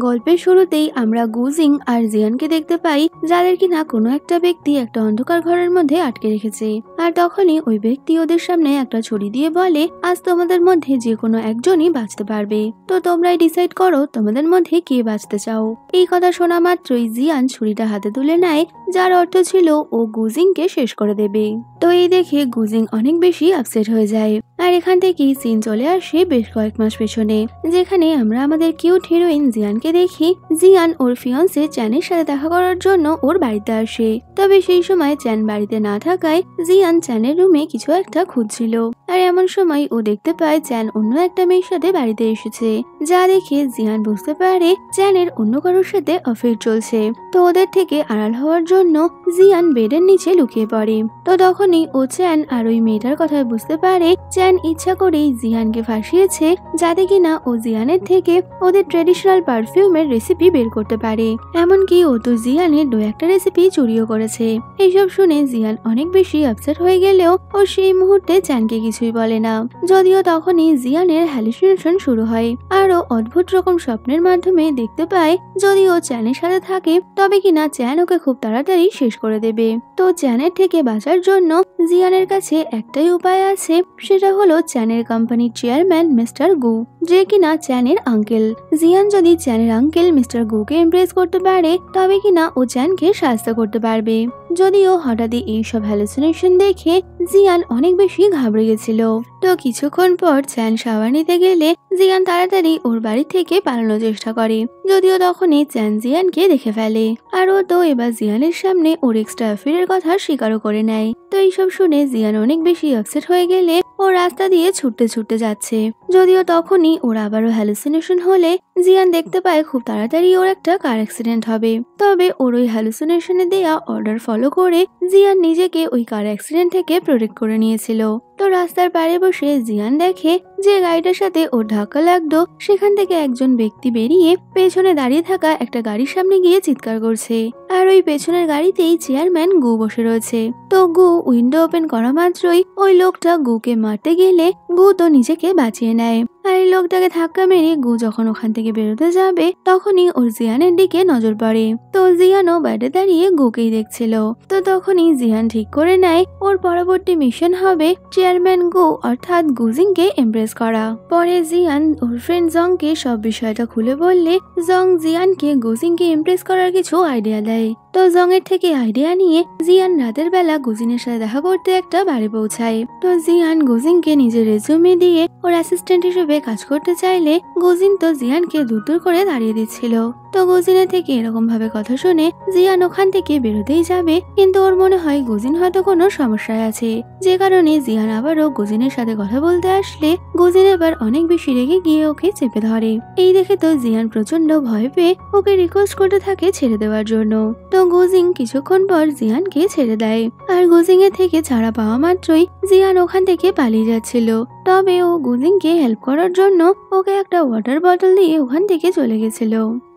গল্পের শুরুতেই আমরা গুজিং আর জিয়ানকে দেখতে পাই, যাদের কিনা কোনো একটা ব্যক্তি একটা অন্ধকার ঘরের মধ্যে আটকে রেখেছে। আর তখনই ওই ব্যক্তি ওদের সামনে একটা ছুরি দিয়ে বলে, আজ তোমাদের মধ্যে যে কোনো একজনই বাঁচতে পারবে, তো তোমরাই ডিসাইড করো তোমাদের মধ্যে কে বাঁচতে চাও। এই কথা শোনা মাত্রই জিয়ান ছুরিটা হাতে তুলে নেয়, যার অর্থ ছিল ও গুজিংকে শেষ করে দেবে। তো এই দেখে গুজিং অনেক বেশি আপসেট হয়ে যায়। আর এখান থেকেই সিন চলে আসে বেশ কয়েক মাস পেছনে, যেখানে আমরা আমাদের কিউট হিরোইন জিয়ানকে দেখি। জিয়ান ওর ফিয়ন্সে চ্যানের সাথে দেখা করার জন্য ওর বাড়িতে আসে। তবে সেই সময় চ্যান বাড়িতে না থাকায় জিয়ান চ্যানের রুমে কিছু একটা খুঁজছিল। আর এমন সময় ও দেখতে পায় চ্যান অন্য একটা মেয়ের সাথে বাড়িতে এসেছে, যা দেখে জিয়ান বুঝতে পারে চ্যানের অন্য কারোর সাথে অ্যাফেয়ার চলছে। তো ওদের থেকে আড়াল হওয়ার জন্য জিয়ান বেডের নিচে লুকিয়ে পড়ে। তো তখনই ও চ্যান আর ওই মেয়েটার কথা বুঝতে পারে চ্যান ইচ্ছা করেই জিয়ানকে ফাঁসিয়েছে, যাতে কিনা ও জিয়ানের থেকে ওদের ট্রেডিশনাল পারফিউমের রেসিপি বের করতে পারে। এমনকি ও তো জিয়ানের দু একটা রেসিপি চুরিও করেছে। এইসব শুনে জিয়ান অনেক বেশি আপসেট হয়ে গেলেও ও সেই মুহূর্তে চ্যানকে কিছুই বলে না। যদিও তখনই জিয়ানের হ্যালুসিনেশন শুরু হয়, আরও অদ্ভুত রকম স্বপ্নের মাধ্যমে দেখতে পায় যদি ও চ্যানের সাথে থাকে তবে কিনা চ্যান ওকে খুব তাড়াতাড়ি শেষ করে দেবে। তো চ্যানের থেকে বাঁচার জন্য জিয়ানের কাছে একটাই উপায় আছে, সেটা হলো চ্যানের কোম্পানির চেয়ারম্যান মিস্টার গু, যে কিনা চ্যানের আঙ্কেল। জিয়ান যদি চ্যানের আঙ্কেল মিস্টার গুকে ইমপ্রেস করতে পারে তবে কিনা ও চ্যানকে সাহায্য করতে পারবে। যদিও হঠাৎই এইসব হ্যালুসিনেশন দেখে জিয়ান অনেক বেশি ঘাবড়ে গেছিল। তো কিছুক্ষণ পর চ্যান শাওয়ার নিতে গেলে জিয়ান তাড়াতাড়ি ওর বাড়ি থেকে পালানোর চেষ্টা করে। যদিও তখনই চ্যান জিয়ানকে দেখে ফেলে, আর ও তো এবার জিয়ানের সামনে ওর এক্সট্রা অ্যাফেয়ারের কথা স্বীকারও করে নেয়। তো এইসব শুনে জিয়ান অনেক বেশি আপসেট হয়ে গেলে ও রাস্তা দিয়ে ছুটতে ছুটতে যাচ্ছে। যদিও তখনই ওর আবারও হ্যালুসিনেশন হলে জিয়ান দেখতে পায় খুব তাড়াতাড়ি ওর একটা কার অ্যাক্সিডেন্ট হবে। তবে ওর ওই হ্যালুসিনেশনে দেয়া অর্ডার ফলো করে জিয়ান নিজেকে ওই কার অ্যাক্সিডেন্ট থেকে প্রোটেক্ট করে নিয়েছিল। তো রাস্তার পাড়ে বসে জিয়ান দেখে যে গাড়িটার সাথে ওর ধাক্কা লাগতো সেখান থেকে একজন ব্যক্তি বেরিয়ে পেছনে দাঁড়িয়ে থাকা একটা গাড়ির সামনে গিয়ে চিৎকার করছে। আর ওই পেছনের গাড়িতেই চেয়ারম্যান গু বসে রয়েছে। তো গু উইন্ডো ওপেন করা মাত্রই ওই লোকটা গুকে মারতে গেলে গু তো নিজেকে বাঁচিয়ে নেয়। আর এই লোকটাকে ধাক্কা মেরে গু যখন ওখান থেকে বেরোতে যাবে তখনই ওর জিয়ানের দিকে নজর পড়ে। তো জিয়ানও বাইরে দাঁড়িয়ে গুকেই দেখছিল। তো তখনই জিয়ান ঠিক করে নেয় ওর পরবর্তী মিশন হবে চেয়ারম্যান গু অর্থাৎ গুজিংকে ইমপ্রেস করা। পরে জিয়ান ওর ফ্রেন্ড জংকে সব বিষয়টা খুলে বললে জং জিয়ানকে গুজিংকে ইমপ্রেস করার কিছু আইডিয়া দেয়। তো জং এর থেকে আইডিয়া নিয়ে জিয়ান রাতের বেলা গুজিনের সাথে দেখা করতে একটা বাড়ি পৌঁছায়। তো জিয়ান গুজিংকে নিজের রেজুমে দিয়ে ওর অ্যাসিস্ট্যান্ট হিসেবে কাজ করতে চাইলে গুজিন তো জিয়ানকে দূর দূর করে দাঁড়িয়ে দিচ্ছিল। তো গুজিনের থেকে এরকম ভাবে কথা শুনে জিয়ান ওখান থেকে বেরোতেই যাবে, কিন্তু ওর মনে হয় গুজিন হয়তো কোনো সমস্যায় আছে, যে কারণে জিয়ান আবারও গুজিনের সাথে কথা বলতে আসলে গুজিন এবার অনেক বেশি রেগে গিয়ে ওকে চেপে ধরে। এই দেখে তো জিয়ান প্রচন্ড ভয় পেয়ে ওকে রিকোয়েস্ট করতে থাকে ছেড়ে দেওয়ার জন্য। তো গুজিং কিছুক্ষণ পর জিয়ানকে ছেড়ে দেয়। আর গুজিং এর থেকে ছাড়া পাওয়া মাত্রই জিয়ান ওখান থেকে পালিয়ে যাচ্ছিল। তবে ও গুজিংকে হেল্প করার জন্য ওকে একটা ওয়াটার বটল দিয়ে ওখান থেকে চলে গেছিল।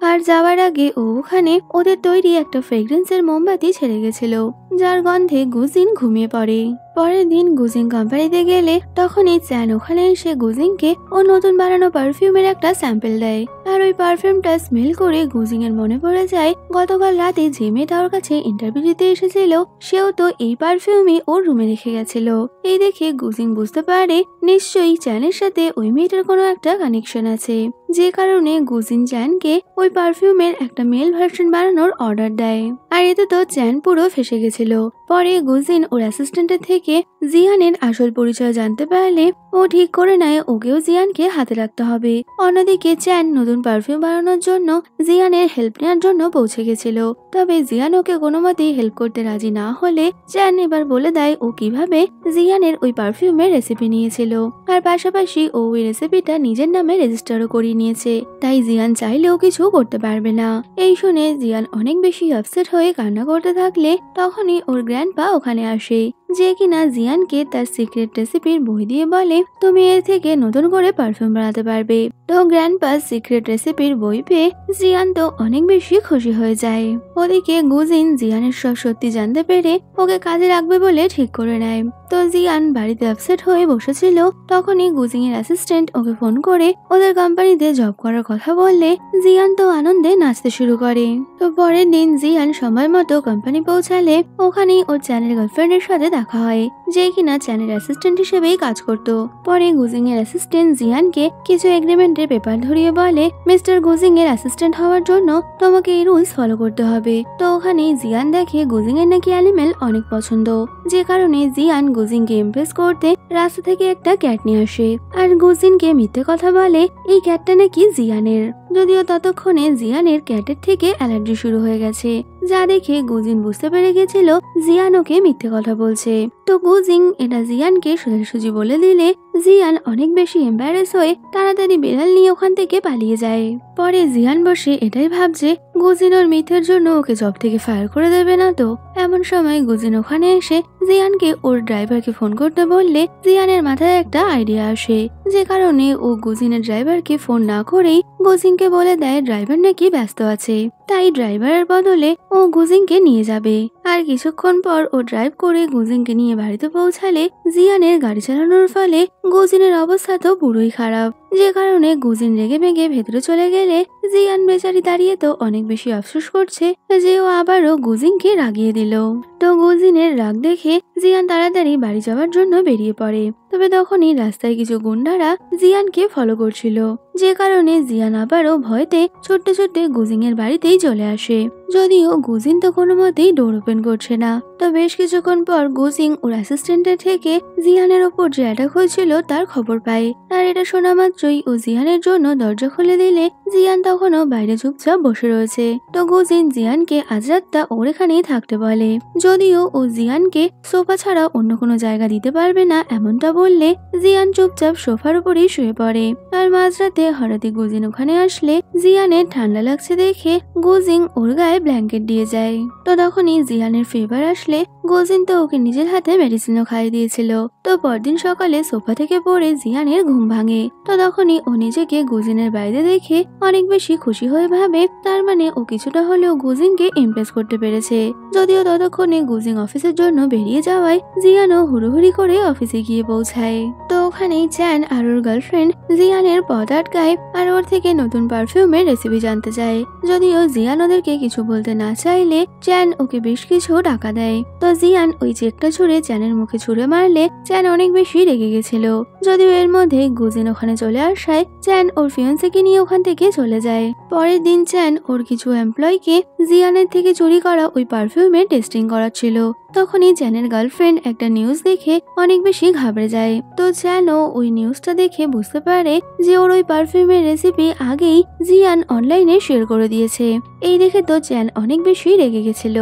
আর যাওয়ার আগে ও ওখানে ওদের তৈরি একটা ফ্রেগ্রেন্সের মোমবাতি ছেড়ে গেছিল, যার গন্ধে গুজিন ঘুমিয়ে পড়ে। পরের দিন গুজিং কোম্পানিতে গেলে তখনই চ্যান ওখানে এসে গুজিংকে ও নতুন বানানো পারফিউমের একটা স্যাম্পল দেয়। আর ওই পারফিউমটা স্মেল করে গুজিং এর মনে পড়ে যায় গতকাল রাতে যে মেয়েটা ওর কাছে ইন্টারভিউ দিতে এসেছিল সেও তো এই পারফিউমই ওর রুমে রেখে গেছিল। এই দেখে গুজিং বুঝতে পারে নিশ্চয়ই চ্যানের সাথে ওই মেয়েটার কোনো একটা কানেকশন আছে, যে কারণে গুজিন চ্যানকে ওই পারফিউমের একটা মেল ভার্সন বানানোর অর্ডার দেয়। আর এতে তো চ্যান পুরো ফেসে গেছিল। পরে গুজিন ওর অ্যাসিস্ট্যান্টের থেকে জিয়ানের আসল পরিচয় জানতে পারলে ও ঠিক করে নেয় ওকেও জিয়ানকে হাতে রাখতে হবে। অন্যদিকে চ্যান নতুন পারফিউম বানানোর জন্য জিয়ানের হেল্প নেওয়ার জন্য পৌঁছে গেছিল। তবে জিয়ান ওকে কোনো মতেই হেল্প করতে রাজি না হলে চ্যান এবার বলে দেয় ও কিভাবে জিয়ানের ওই পারফিউমের রেসিপি নিয়েছিল, আর পাশাপাশি ও ওই রেসিপিটা নিজের নামে রেজিস্টারও করিয়ে নিয়েছে, তাই জিয়ান চাইলেও কিছু করতে পারবে না। এই শুনে জিয়ান অনেক বেশি আপসেট হয়ে কান্না করতে থাকলে তখনই ওর গ্র্যান্ডপা ওখানে আসে। যে কিনা জিয়ানকে তার সিক্রেট রেসিপির বই দিয়ে বলে তুমি এর থেকে নতুন করে পারফিউম বানাতে পারবে। তো গ্র্যান্ডপা সিক্রেট রেসিপির বই পেয়ে জিয়ান তো অনেক বেশি খুশি হয়ে যায়। ওদিকে গুজিন জিয়ানের সব সত্যি জানতে পেরে ওকে কাজে রাখবে বলে ঠিক করে নেয়। তো জিয়ান বাড়িতে আপসেট হয়ে বসেছিল, তখনই গুজিং এর অ্যাসিস্ট্যান্ট ওকে ফোন করে ওদের কোম্পানিতে জব করার কথা বললে জিয়ান তো আনন্দে নাচতে শুরু করে। তো পরের দিন জিয়ান সময় মতো কোম্পানি পৌঁছালে ওখানেই ওর চ্যানের গার্লফ্রেন্ডের সাথে দেখা হয়, যে কিনা চ্যানের অ্যাসিস্ট্যান্ট হিসেবেই কাজ করত। পরে গুজিং এর অ্যাসিস্ট্যান্ট জিয়ানকে কিছু এগ্রিমেন্টের পেপার ধরিয়ে বলে মিস্টার গুজিং এর অ্যাসিস্ট্যান্ট হওয়ার জন্য তোমাকে এই রুলস ফলো করতে হবে। তো ওখানে জিয়ান দেখে গুজিং এর নাকি অ্যানিমেল অনেক পছন্দ, যে কারণে জিয়ান গুজিংকে ইমপ্রেস করতে রাস্তা থেকে একটা ক্যাট নিয়ে আসে আর গুজিনকে মিথ্যে কথা বলে এই ক্যাটটা নাকি জিয়ানের। যদিও ততক্ষণে জিয়ানের ক্যাটের থেকে অ্যালার্জি শুরু হয়ে গেছে, যা দেখে গুজিন বুঝতে পেরে গেছিল জিয়ান ওকে মিথ্যে কথা বলছে। তো গুজিং এটা জিয়ানকে সোজাসুজি বলে দিলে জিয়ান অনেক বেশি এম্বারেস হয়ে তাড়াতাড়ি বেড়াল নিয়ে ওখান থেকে পালিয়ে যায়। পরে জিয়ান বসে এটাই ভাবছে গুজিন ওর মিথ্যের জন্য ওকে জব থেকে ফায়ার করে দেবে না তো। এমন সময় গুজিন ওখানে এসে জিয়ানকে ওর ড্রাইভারকে ফোন করতে বললে জিয়ানের মাথায় একটা আইডিয়া আসে, যে কারণে ও গুজিনের ড্রাইভারকে ফোন না করেই গুজিংকে বলে দেয় ড্রাইভার নাকি ব্যস্ত আছে, তাই ড্রাইভারের বদলে ও গুজিংকে নিয়ে যাবে। আর কিছুক্ষণ পর ও ড্রাইভ করে গুজিংকে নিয়ে বাড়িতে পৌঁছালে জিয়ানের গাড়ি চালানোর ফলে গুজিনের অবস্থা তো পুরোই খারাপ, যে কারণে গুজিন রেগে মেগে ভেতরে চলে গেলে জিয়ান বেচারি দাঁড়িয়ে তো অনেক বেশি আফসোস করছে যে ও আবারও গুজিংকে রাগিয়ে দিল। তো গুজিনের রাগ দেখে জিয়ান তাড়াতাড়ি বাড়ি যাওয়ার জন্য বেরিয়ে পড়ে। তবে তখনই রাস্তায় কিছু গুন্ডারা জিয়ানকে ফলো করছিল, যে কারণে জিয়ান আবারও ভয়তে ছুটতে ছুটতে গুজিং এর বাড়িতেই চলে আসে। যদিও গুজিন তো কোনো মতেই ডোর ওপেন করছে না। তো বেশ কিছুক্ষণ পর গুজিং ওর অ্যাসিস্ট্যান্টের থেকে জিয়ানের ওপর যে অ্যাটাক হয়েছিল তার খবর পায়, আর এটা শোনা মাত্রই ও জিয়ানের জন্য দরজা খুলে দিলে জিয়ান তখনও বাইরে চুপচাপ বসে রয়েছে। তো গুজিন জিয়ানকে আজ রাতটা ওর এখানেই থাকতে বলে, যদিও ও জিয়ানকে সোফা ছাড়া অন্য কোনো জায়গা দিতে পারবে না এমনটা বললে জিয়ান চুপচাপ সোফার উপরেই শুয়ে পড়ে। আর মাঝরাতে হঠাৎই গুজিন ওখানে আসলে জিয়ানের ঠান্ডা লাগছে দেখে গুজিং ওর গায়ে ব্ল্যাঙ্কেট দিয়ে যায়। তো তখনই জিয়ানের ফিভার আসলে গুজিন তো ওকে নিজের হাতে মেডিসিনও খাইয়ে দিয়েছিল। তো পরদিন সকালে সোফা থেকে পড়ে জিয়ানের ঘুম ভাঙে। তো তখনই ও নিজেকে গুজিনের বাইরে দেখে অনেক বেশি খুশি হয়ে ভাবে তার মানে ও কিছুটা হলেও গুজিংকে ইমপ্রেস করতে পেরেছে। যদিও ততক্ষণে গুজিং অফিসের জন্য বেরিয়ে যাওয়ায় জিয়ানও হুড়োহুড়ি করে অফিসে গিয়ে পৌঁছায়। তো ওখানেই চ্যান আর ওর গার্লফ্রেন্ড জিয়ানের পথ আটকায় আর ওর থেকে নতুন পারফিউমের রেসিপি জানতে চায়। যদিও জিয়ান ওদেরকে কিছু বলতে না চাইলে চ্যান ওকে বেশ কিছু টাকা দেয়। তো জিয়ান ওই চেকটা ছুঁড়ে চ্যানের মুখে ছুঁড়ে মারলে চ্যান অনেক বেশি রেগে গেছিল। যদিও এর মধ্যে গুজিন ওখানে চলে আসায় চ্যান ওর ফিয়ান্সেকে নিয়ে ওখান থেকে চলে যায়। পরের দিন চ্যান ওর কিছু এমপ্লয়কে জিয়ানের থেকে চুরি করা ওই পারফিউমের টেস্টিং করাচ্ছিল। তখনই চ্যানের গার্লফ্রেন্ড একটা নিউজ দেখে অনেক বেশি ঘাবড়ে যায়। তো চ্যানও ওই নিউজটা দেখে বুঝতে পারে যে ওর ওই পারফিউমের রেসিপি আগেই জিয়ান অনলাইনে শেয়ার করে দিয়েছে। এই দেখে তো চ্যান অনেক বেশি রেগে গেছিল।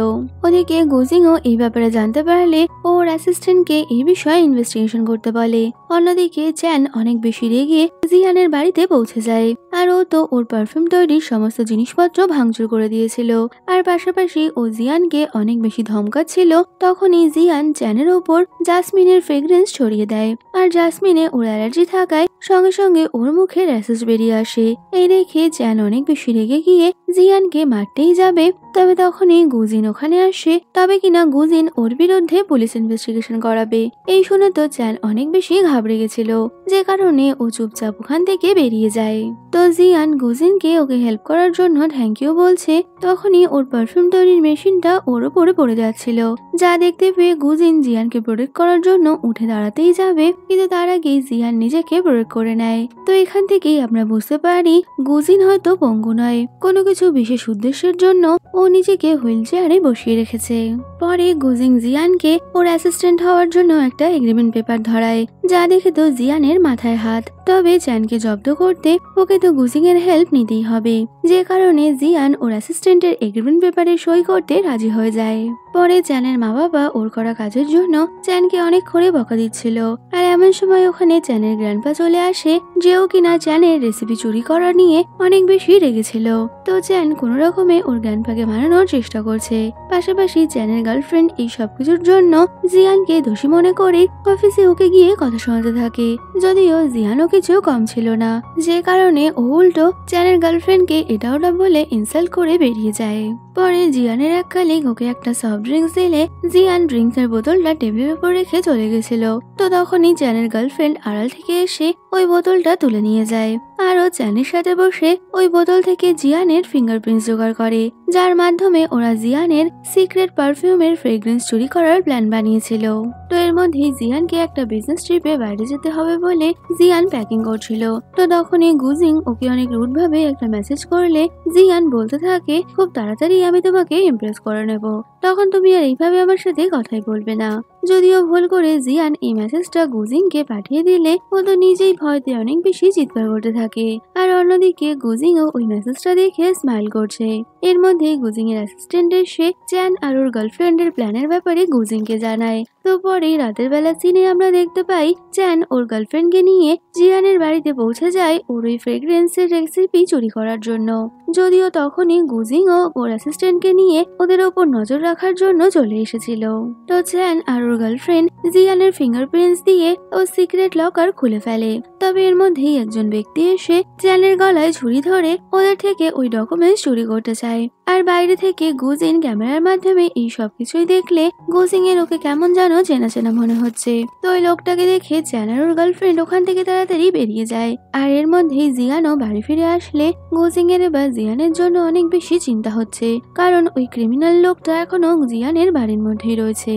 ওদিকে গুজিংও এই ব্যাপারে জানতে পারলে ওর অ্যাসিস্ট্যান্টকে এই বিষয়ে ইনভেস্টিগেশন করতে বলে। অন্যদিকে চ্যান অনেক বেশি রেগে জিয়ানের বাড়িতে পৌঁছে যায়, আর ও তো ওর পারফিউম তৈরির সমস্ত জিনিসপত্র ভাঙচুর করে দিয়েছিল। আর পাশাপাশি ও জিয়ানকে অনেক বেশি ধমকাচ্ছিল। তখনই জিয়ান চ্যানের ওপর জাসমিনের ফ্রেগ্রেন্স ছড়িয়ে দেয়, আর জাসমিনে ওর অ্যালার্জি থাকায় সঙ্গে সঙ্গে ওর মুখে র্যাশেস বেরিয়ে আসে। এই দেখে চ্যান অনেক বেশি রেগে গিয়ে জিয়ানকে মারতেই যাবে। তবে তখনই গুজিন ওখানে আসে, তবে কিনা গুজিন ওর বিরুদ্ধে পুলিশ ইনভেস্টিগেশন করাবে। এই শুনে তো চ্যান অনেক বেশি ঘাবড়ে গেছিল, যে কারণে ও চুপচাপ ওখান থেকে বেরিয়ে যায়। তো জিয়ান গুজিনকে ওকে হেল্প করার জন্য থ্যাংক ইউ বলছে। তখনই ওর পারফিউম তৈরির মেশিনটা ওর উপরে পড়ে যাচ্ছিল, যা দেখতে পেয়ে গুজিন জিয়ানকে প্রোটেক্ট করার জন্য উঠে দাঁড়াতেই যাবে, কিন্তু তার আগেই জিয়ান নিজেকে প্রোটেক্ট করে নেয়। তো এখান থেকেই আমরা বুঝতে পারি গুজিন হয়তো পঙ্গু নয়, কোনো কিছু বিশেষ উদ্দেশ্যের জন্য ও নিজেকে হুইল চেয়ারে বসিয়ে রেখেছে। পরে গুজিং জিয়ানকে ওর অ্যাসিস্ট্যান্ট হওয়ার জন্য একটা এগ্রিমেন্ট পেপার ধরায়, যা দেখে তো জিয়ানের মাথায় হাত। তবে চ্যানকে জব্দ করতে ওকে তো গুজিং এর হেল্প নিতেই হবে, যে কারণে জিয়ান ওর অ্যাসিস্ট্যান্টের এগ্রিমেন্ট পেপারে সই করতে রাজি হয়ে যায়। পরে চ্যানের মা বাবা ওর করা কাজের জন্য চ্যানকে অনেক করে বকা দিচ্ছিল। আর এমন সময় ওখানে চ্যানের গ্র্যান্ডপা চলে আসে, যেও কিনা চ্যানের রেসিপি চুরি করা নিয়ে অনেক বেশি রেগেছিল। তো চ্যান কোনো রকমে ওর গ্র্যান্ডপাকে মানানোর চেষ্টা করছে। পাশাপাশি চ্যানের গার্লফ্রেন্ড এই সবকিছুর জন্য জিয়ানকে দোষী মনে করে অফিসে ওকে গিয়ে কথা শোনাতে থাকে। যদিও জিয়ানও কিছু কম ছিল না, যে কারণে ও উল্টো চ্যানের গার্লফ্রেন্ডকে এটা ওটা বলে ইনসাল্ট করে বেরিয়ে যায়। পরে জিয়ানের এক কালিগ ওকে একটা সফট ড্রিঙ্কস দিলে জিয়ান ড্রিঙ্কসের বোতলটা টেবিলের উপর রেখে চলে গেছিল। তো তখনই চ্যানের গার্লফ্রেন্ড আড়াল থেকে এসে ওই বোতলটা তুলে নিয়ে যায়, আর ও চ্যানের সাথে বসে ওই বোতল থেকে জিয়ানের ফিঙ্গারপ্রিন্টস জোগাড় করে, যার মাধ্যমে ওরা জিয়ানের সিক্রেট পারফিউমের ফ্রেগ্রেন্স চুরি করার প্ল্যান বানিয়েছিল। তো এর মধ্যে জিয়ানকে একটা বিজনেস ট্রিপে বাইরে যেতে হবে বলে জিয়ান প্যাকিং করছিল। তো তখনই গুজিং ওকে অনেক রুড ভাবে একটা মেসেজ করলে জিয়ান বলতে থাকে, খুব তাড়াতাড়ি আমি তোমাকে ইমপ্রেস করে নেব, তখন তুমি আর এইভাবে আমার সাথে কথাই বলবে না। যদিও ভুল করে জিয়ান এই মেসেজটা গুজিংকে পাঠিয়ে দিলে ও তো নিজেই ভয়তে অনেক বেশি চিৎকার করতে থাকে। আর অন্যদিকে গুজিংও ওই মেসেজটা দেখে স্মাইল করছে। এর মধ্যে গুজিং এর অ্যাসিস্ট্যান্ট এসে চ্যান আর ওর গার্লফ্রেন্ডের প্ল্যানের ব্যাপারে গুজিংকে জানায়। তো পরে রাতের বেলা সিনে আমরা দেখতে পাই চ্যান ওর গার্লফ্রেন্ডকে নিয়ে জিয়ানের বাড়িতে পৌঁছে যায় ওর ওই ফ্রেগ্রেন্সের রেসিপি চুরি করার জন্য। যদিও তখনই গুজিং ও ওর অ্যাসিস্ট্যান্টকে নিয়ে ওদের ওপর নজর রাখার জন্য চলে এসেছিল। তো চ্যান আর ওর গার্লফ্রেন্ড জিয়ানের ফিঙ্গারপ্রিন্টস দিয়ে ও সিক্রেট লকার খুলে ফেলে। তবে এর মধ্যেই একজন ব্যক্তি এসে চ্যানের গলায় ছুরি ধরে ওদের থেকে ওই ডকুমেন্টস চুরি করতে চায়। আর বাইরে থেকে গুজিন ক্যামেরার মাধ্যমে এই সবকিছুই দেখলে গুজিং এর ওকে কেমন যেন চেনা চেনা মনে হচ্ছে। তো ওই লোকটাকে দেখে চ্যান আর ওর গার্লফ্রেন্ড ওখান থেকে তাড়াতাড়ি বেরিয়ে যায়। আর এর মধ্যেই জিয়ানও বাড়ি ফিরে আসলে গুজিং এর এবার জিয়ানের জন্য অনেক বেশি চিন্তা হচ্ছে, কারণ ওই ক্রিমিনাল লোকটা এখনো জিয়ানের বাড়ির মধ্যেই রয়েছে।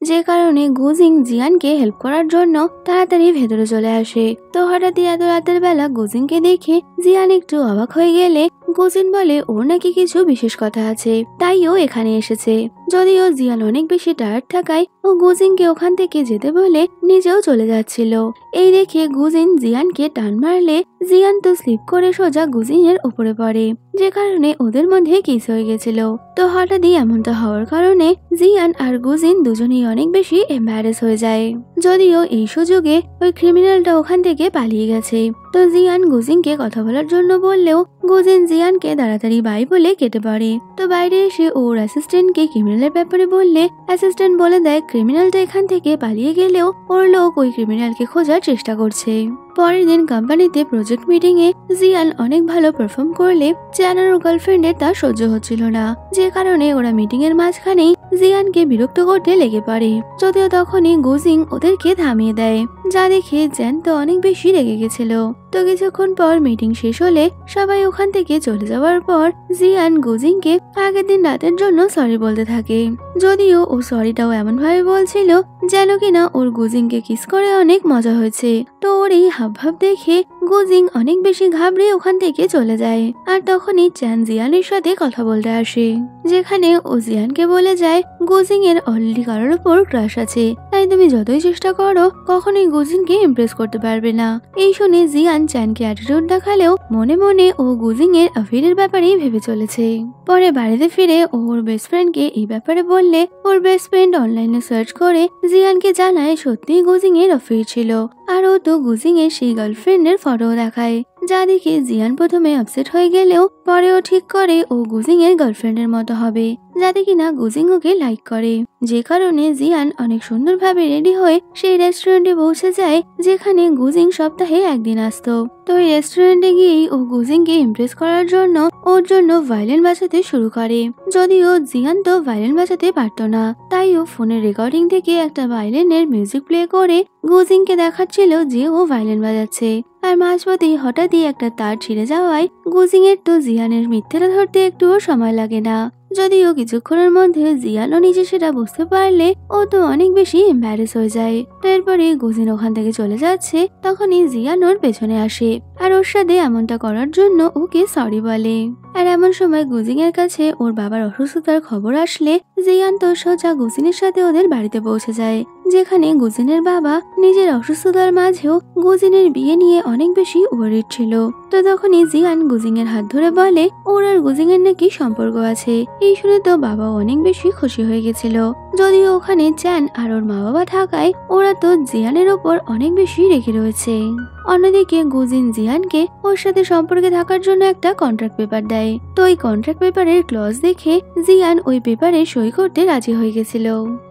যে কারণে গুজিং জিয়ানকে হেল্প করার জন্য তাড়াতাড়ি ভেতরে চলে আসে। তো হঠাৎই এত রাতের বেলা গুজিংকে দেখে জিয়ান একটু অবাক হয়ে গেলে গুজিন বলে ওর নাকি কিছু বিশেষ কথা আছে, তাই ও এখানে এসেছে। যদিও জিয়ান অনেক বেশি টায়ার্ড থাকায় ও গুজিনকে ওখান থেকে যেতে বলে নিজেও চলে যাচ্ছিল। এই দেখে গুজিন জিয়ানকে টান মারলে জিয়ান তো স্লিপ করে সোজা গুজিনের উপরে পড়ে, যে কারণে ওদের মধ্যে কিস হয়ে গেছিল। তো হঠাৎই এমনটা হওয়ার কারণে জিয়ান আর গুজিন দুজনেই অনেক বেশি এম্বারেস হয়ে যায়। যদিও এই সুযোগে ওই ক্রিমিনালটা ওখান থেকে পালিয়ে গেছে। তো জিয়ান গুজিনকে কথা বলার জন্য বললেও গুজিন জিয়ানকে তাড়াতাড়ি বাই বলে কেটে পড়ে। তো বাইরে এসে ওর অ্যাসিস্ট্যান্টকে ক্রিমিনালের ব্যাপারে বললে অ্যাসিস্ট্যান্ট বলে দেয় ক্রিমিনালটা এখান থেকে পালিয়ে গেলেও ওর লোক ওই ক্রিমিনালকে খোঁজার চেষ্টা করছে। পরের দিন কোম্পানিতে প্রজেক্ট মিটিং এ জিয়ান অনেক ভালো পারফর্ম করলে চ্যান আর ওর গার্লফ্রেন্ডের তা সহ্য হচ্ছিল না, যে কারণে ওরা মিটিং এর মাঝখানেই জিয়ানকে বিরক্ত করতে লেগে পড়ে। যদিও তখনই গুজিং ওদেরকে থামিয়ে দেয়, যা দেখে চ্যান তো অনেক বেশি রেগে গেছিল। তো কিছুক্ষণ পর মিটিং শেষ হলে সবাই ওখান থেকে চলে যাওয়ার পর জিয়ান গুজিংকে আগের দিন রাতের জন্য সরি বলতে থাকে। যদিও ও সরিটাও এমন ভাবে বলছিল যেন কিনা ওর গুজিংকে কিস করে অনেক মজা হয়েছে। তো ওর এই হাবভাব দেখে গুজিং অনেক বেশি ঘাবড়ে ওখান থেকে চলে যায়। আর তখনই চ্যান জিয়ানের সাথে কথা বলতে আসে, যেখানে ও জিয়ানকে বলে যায় গুজিং এর অলরেডি কারোর উপর ক্রাশ আছে, তাই তুমি যতই চেষ্টা করো কখনোই গুজিংকে ইমপ্রেস করতে পারবে না। এই শুনে জিয়ান চ্যানকে অ্যাটিটিউড দেখালেও মনে মনে ও গুজিং এর অ্যাফেয়ারের ব্যাপারেই ভেবে চলেছে। পরে বাড়িতে ফিরে ওর বেস্ট ফ্রেন্ডকে এই ব্যাপারে বললে ওর বেস্ট ফ্রেন্ড অনলাইনে সার্চ করে জিয়ানকে জানায় সত্যি গুজিং এর অ্যাফেয়ার ছিল। আর ও তো গুজিং এর সেই গার্লফ্রেন্ডের ফটো দেখায়, যা দেখে জিয়ান প্রথমে আপসেট হয়ে গেলেও পরেও ঠিক করে ও গুজিং এর গার্লফ্রেন্ডের মতো হবে, যাতে কিনা গুজিং ওকে লাইক করে। যে কারণে জিয়ান অনেক সুন্দরভাবে রেডি হয়ে সেই রেস্টুরেন্টে পৌঁছে যায়, যেখানে গুজিং সপ্তাহে একদিন আসতো। তো এই রেস্টুরেন্টে গিয়েই ও গুজিংকে ইমপ্রেস করার জন্য ওর জন্য ভায়োলিন বাজাতে শুরু করে। যদিও জিয়ান তো ভায়োলিন বাজাতে পারতো না, তাই ও ফোনের রেকর্ডিং থেকে একটা ভায়োলিনের মিউজিক প্লে করে গুজিংকে দেখাচ্ছিল যে ও ভায়োলিন বাজাচ্ছে। আর মাঝপথেই হঠাৎই একটা তার ছিঁড়ে যাওয়ায় গুজিং এর তো জিয়ানের মিথ্যেটা ধরতে একটুও সময় লাগে না। যদিও কিছুক্ষণের মধ্যে জিয়ানও নিজে সেটা বুঝতে পারলে ও তো অনেক বেশি এম্বারেস হয়ে যায়। তারপরে গুজিন ওখান থেকে চলে যাচ্ছে, তখনই জিয়ান ওর পেছনে আসে আর ওর সাথে এমনটা করার জন্য ওকে সরি বলে। আর এমন সময় গুজিং এর কাছে ওর বাবার অসুস্থতার খবর আসলে জিয়ান তো সোজা গুজিনের সাথে ওদের বাড়িতে পৌঁছে যায়, যেখানে গুজিনের বাবা নিজের অসুস্থতার মাঝেও গুজিনের বিয়ে নিয়ে অনেক বেশি ওয়ারিড ছিল। তো তখনই জিয়ান গুজিং এর হাত ধরে বলে ওর আর গুজিং এর নাকি সম্পর্ক আছে। এই শুনে তো বাবা অনেক বেশি খুশি হয়ে গেছিল। যদিও ওখানে চ্যান আর ওর মা বাবা থাকায় ওরা তো জিয়ানের ওপর অনেক বেশি রেগে রয়েছে। অন্যদিকে গুজিন জিয়ানকে ওর সাথে সম্পর্কে থাকার জন্য একটা কন্ট্রাক্ট পেপার দেয়। তো ওই কন্ট্রাক্ট পেপারের ক্লজ দেখে জিয়ান ওই পেপারে সই করতে রাজি হয়ে গেছিল।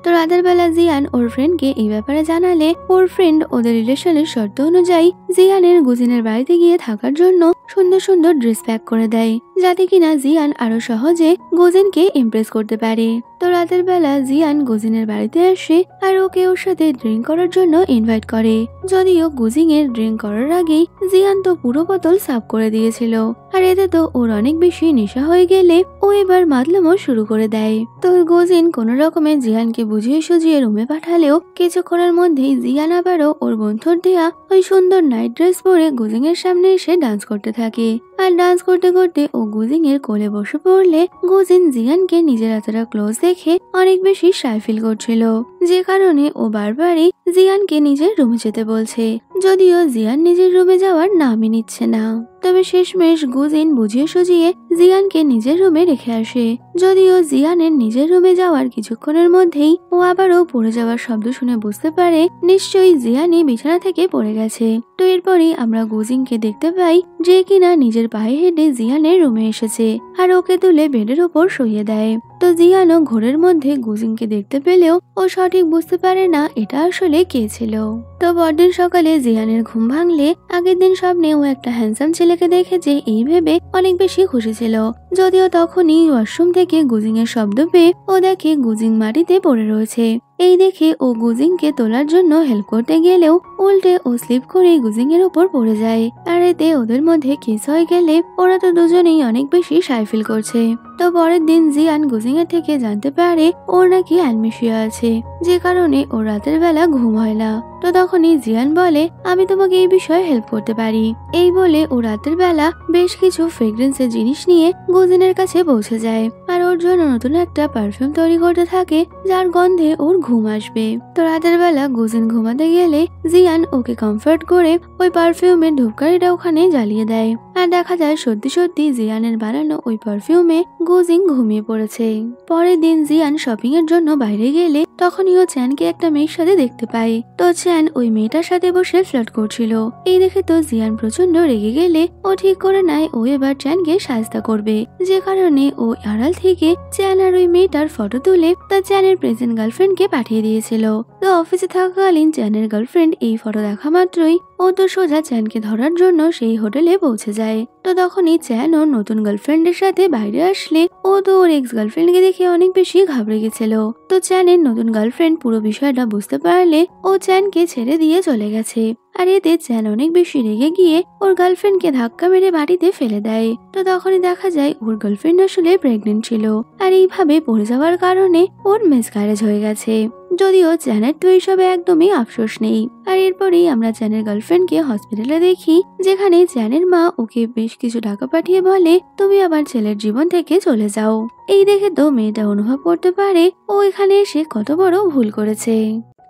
তো রাতের বেলা জিয়ান ওর ফ্রেন্ডকে এই ব্যাপারে জানালে ওর ফ্রেন্ড ওদের রিলেশনের শর্ত অনুযায়ী জিয়ানের গুজিনের বাড়িতে গিয়ে থাকার জন্য সুন্দর সুন্দর ড্রেস প্যাক করে দেয়, যাতে কিনা জিয়ান আরো সহজে গুজিনকে ইমপ্রেস করতে পারে। তো রাতের বেলা জিয়ান গুজিনের বাড়িতে আসে আর ওকে ওর সাথে ড্রিঙ্ক করার জন্য ইনভাইট করে। যদিও গুজিং এর ড্রিঙ্ক করার আগেই জিয়ান তো পুরো বোতল সাফ করে দিয়েছিল, আর এতে তো ওর অনেক বেশি নেশা হয়ে গেলে ও এবার মাতলামো শুরু করে দেয়। তো গুজিন কোনো রকমে জিয়ানকে বুঝিয়ে সুঝিয়ে রুমে পাঠালেও কিছুক্ষণের মধ্যেই জিয়ান আবারও ওর বন্ধুর দেয়া ওই সুন্দর নাইট ড্রেস পরে গুজিং এর সামনে এসে ডান্স করতে থাকে। আর ডান্স করতে করতে ও গুজিং এর কোলে বসে পড়লে গুজিন জিয়ানকে নিজের এতটা ক্লোজ দেখে অনেক বেশি শাই ফিল করছিল, যে কারণে ও বারবারই জিয়ানকে নিজের রুমে যেতে বলছে। যদিও জিয়ান নিজের রুমে যাওয়ার নামই নিচ্ছে না। তবে শেষমেশ গুজিন বুঝিয়ে সুঝিয়ে জিয়ানকে নিজের রুমে রেখে আসে। যদিও জিয়ানের নিজের রুমে যাওয়ার কিছুক্ষণের মধ্যেই ও আবারও পড়ে যাওয়ার শব্দ শুনে বুঝতে পারে নিশ্চয়ই জিয়ানই বিছানা থেকে পড়ে গেছে। তো এরপরই আমরা গুজিনকে দেখতে পাই যে কিনা নিজের পায়ে হেঁটে জিয়ানের রুমে এসেছে আর ওকে তুলে বেডের ওপর শুইয়ে দেয়। তো জিয়ানও ঘোরের মধ্যে গুজিনকে দেখতে পেলেও ও সঠিক বুঝতে পারে না এটা আসলে কে ছিল। তো পরদিন সকালে জিয়ানের ঘুম ভাঙলে আগের দিন স্বপ্নে ও একটা হ্যান্ডসাম ছেলেকে দেখেছে এই ভেবে অনেক বেশি খুশি ছিল। যদিও তখনই ওয়াশরুম থেকে গুজিং এর শব্দ পেয়ে ও দেখে গুজিং মাটিতে পড়ে রয়েছে। এই দেখে ও গুজিংকে তোলার জন্য হেল্প করতে গেলেও উল্টে ও স্লিপ করে গুজিং এর উপর পড়ে যায়। আর এতে ওদের মধ্যে কিস হয়ে গেলে ওরা তো দুজনেই অনেক বেশি শাই ফিল করছে। তো পরের দিন জিয়ান গুজিং এর থেকে জানতে পারে ওর নাকি অ্যানমিশিয়া আছে, যে কারণে ও রাতের বেলা ঘুম হয় না। তো তখনই জিয়ান বলে আমি তোমাকে এই বিষয়ে হেল্প করতে পারি। এই বলে ও রাতের বেলা বেশ কিছু ফ্রেগ্রেন্সের জিনিস নিয়ে গুজিনের কাছে পৌঁছে যায় আর ওর জন্য নতুন একটা পারফিউম তৈরি করতে থাকে, যার গন্ধে ওর ঘুম আসবে। তো রাতের বেলা গুজিন ঘুমাতে গেলে জিয়ান ওকে কমফর্ট করে ওই পারফিউমের ধূপকাঠিটা ওখানে জ্বালিয়ে দেয়। আর দেখা যায় সত্যি সত্যি জিয়ানের বানানো ওই পারফিউমে গুজিন ঘুমিয়ে পড়েছে। পরের দিন জিয়ান শপিং এর জন্য বাইরে গেলে তখনই ও চ্যানকে একটা মেয়ের সাথে দেখতে পায়। তো চ্যান ওই মেয়েটার সাথে বসে ফ্লার্ট করছিল। এই দেখে তো জিয়ান প্রচন্ড রেগে গেলে ও ঠিক করে নেয় ও এবার চ্যানকে সাহায্য করবে, যে কারণে ও আড়াল থেকে চ্যান আর ওই মেয়েটার ফটো তুলে তার চ্যানের প্রেজেন্ট গার্লফ্রেন্ডকে পাঠিয়ে দিয়েছিল। তো অফিসে থাকাকালীন চ্যানের গার্লফ্রেন্ড এই ফটো দেখা মাত্রই ও তো সোজা চ্যানকে ধরার জন্য সেই হোটেলে পৌঁছে যায়। তো তখনই চ্যান ওর নতুন গার্লফ্রেন্ডের সাথে বাইরে আসলে ও তো ওর এক্স গার্লফ্রেন্ডকে দেখে অনেক বেশি ঘাবড়ে গেছিল। তো চ্যানের নতুন গার্লফ্রেন্ড পুরো বিষয়টা বুঝতে পারলে ও চ্যানকে ছেড়ে দিয়ে চলে গেছে। আর এতে চ্যান অনেক বেশি রেগে গিয়ে ওর গার্লফ্রেন্ডকে ধাক্কা মেরে মাটিতে ফেলে দেয়। তো তখনই দেখা যায় ওর গার্লফ্রেন্ড আসলে প্রেগনেন্ট ছিল আর এইভাবে পড়ে যাওয়ার কারণে ওর মিসক্যারেজ হয়ে গেছে। যদিও চ্যানের তো এইসবে একদমই আফসোস নেই। আর এরপরেই আমরা চ্যানের গার্লফ্রেন্ডকে হসপিটালে দেখি, যেখানে চ্যানের মা ওকে বেশ কিছু টাকা পাঠিয়ে বলে তুমি আবার ছেলের জীবন থেকে চলে যাও। এই দেখে তো মেয়েটা অনুভব করতে পারে ও এখানে এসে কত বড় ভুল করেছে।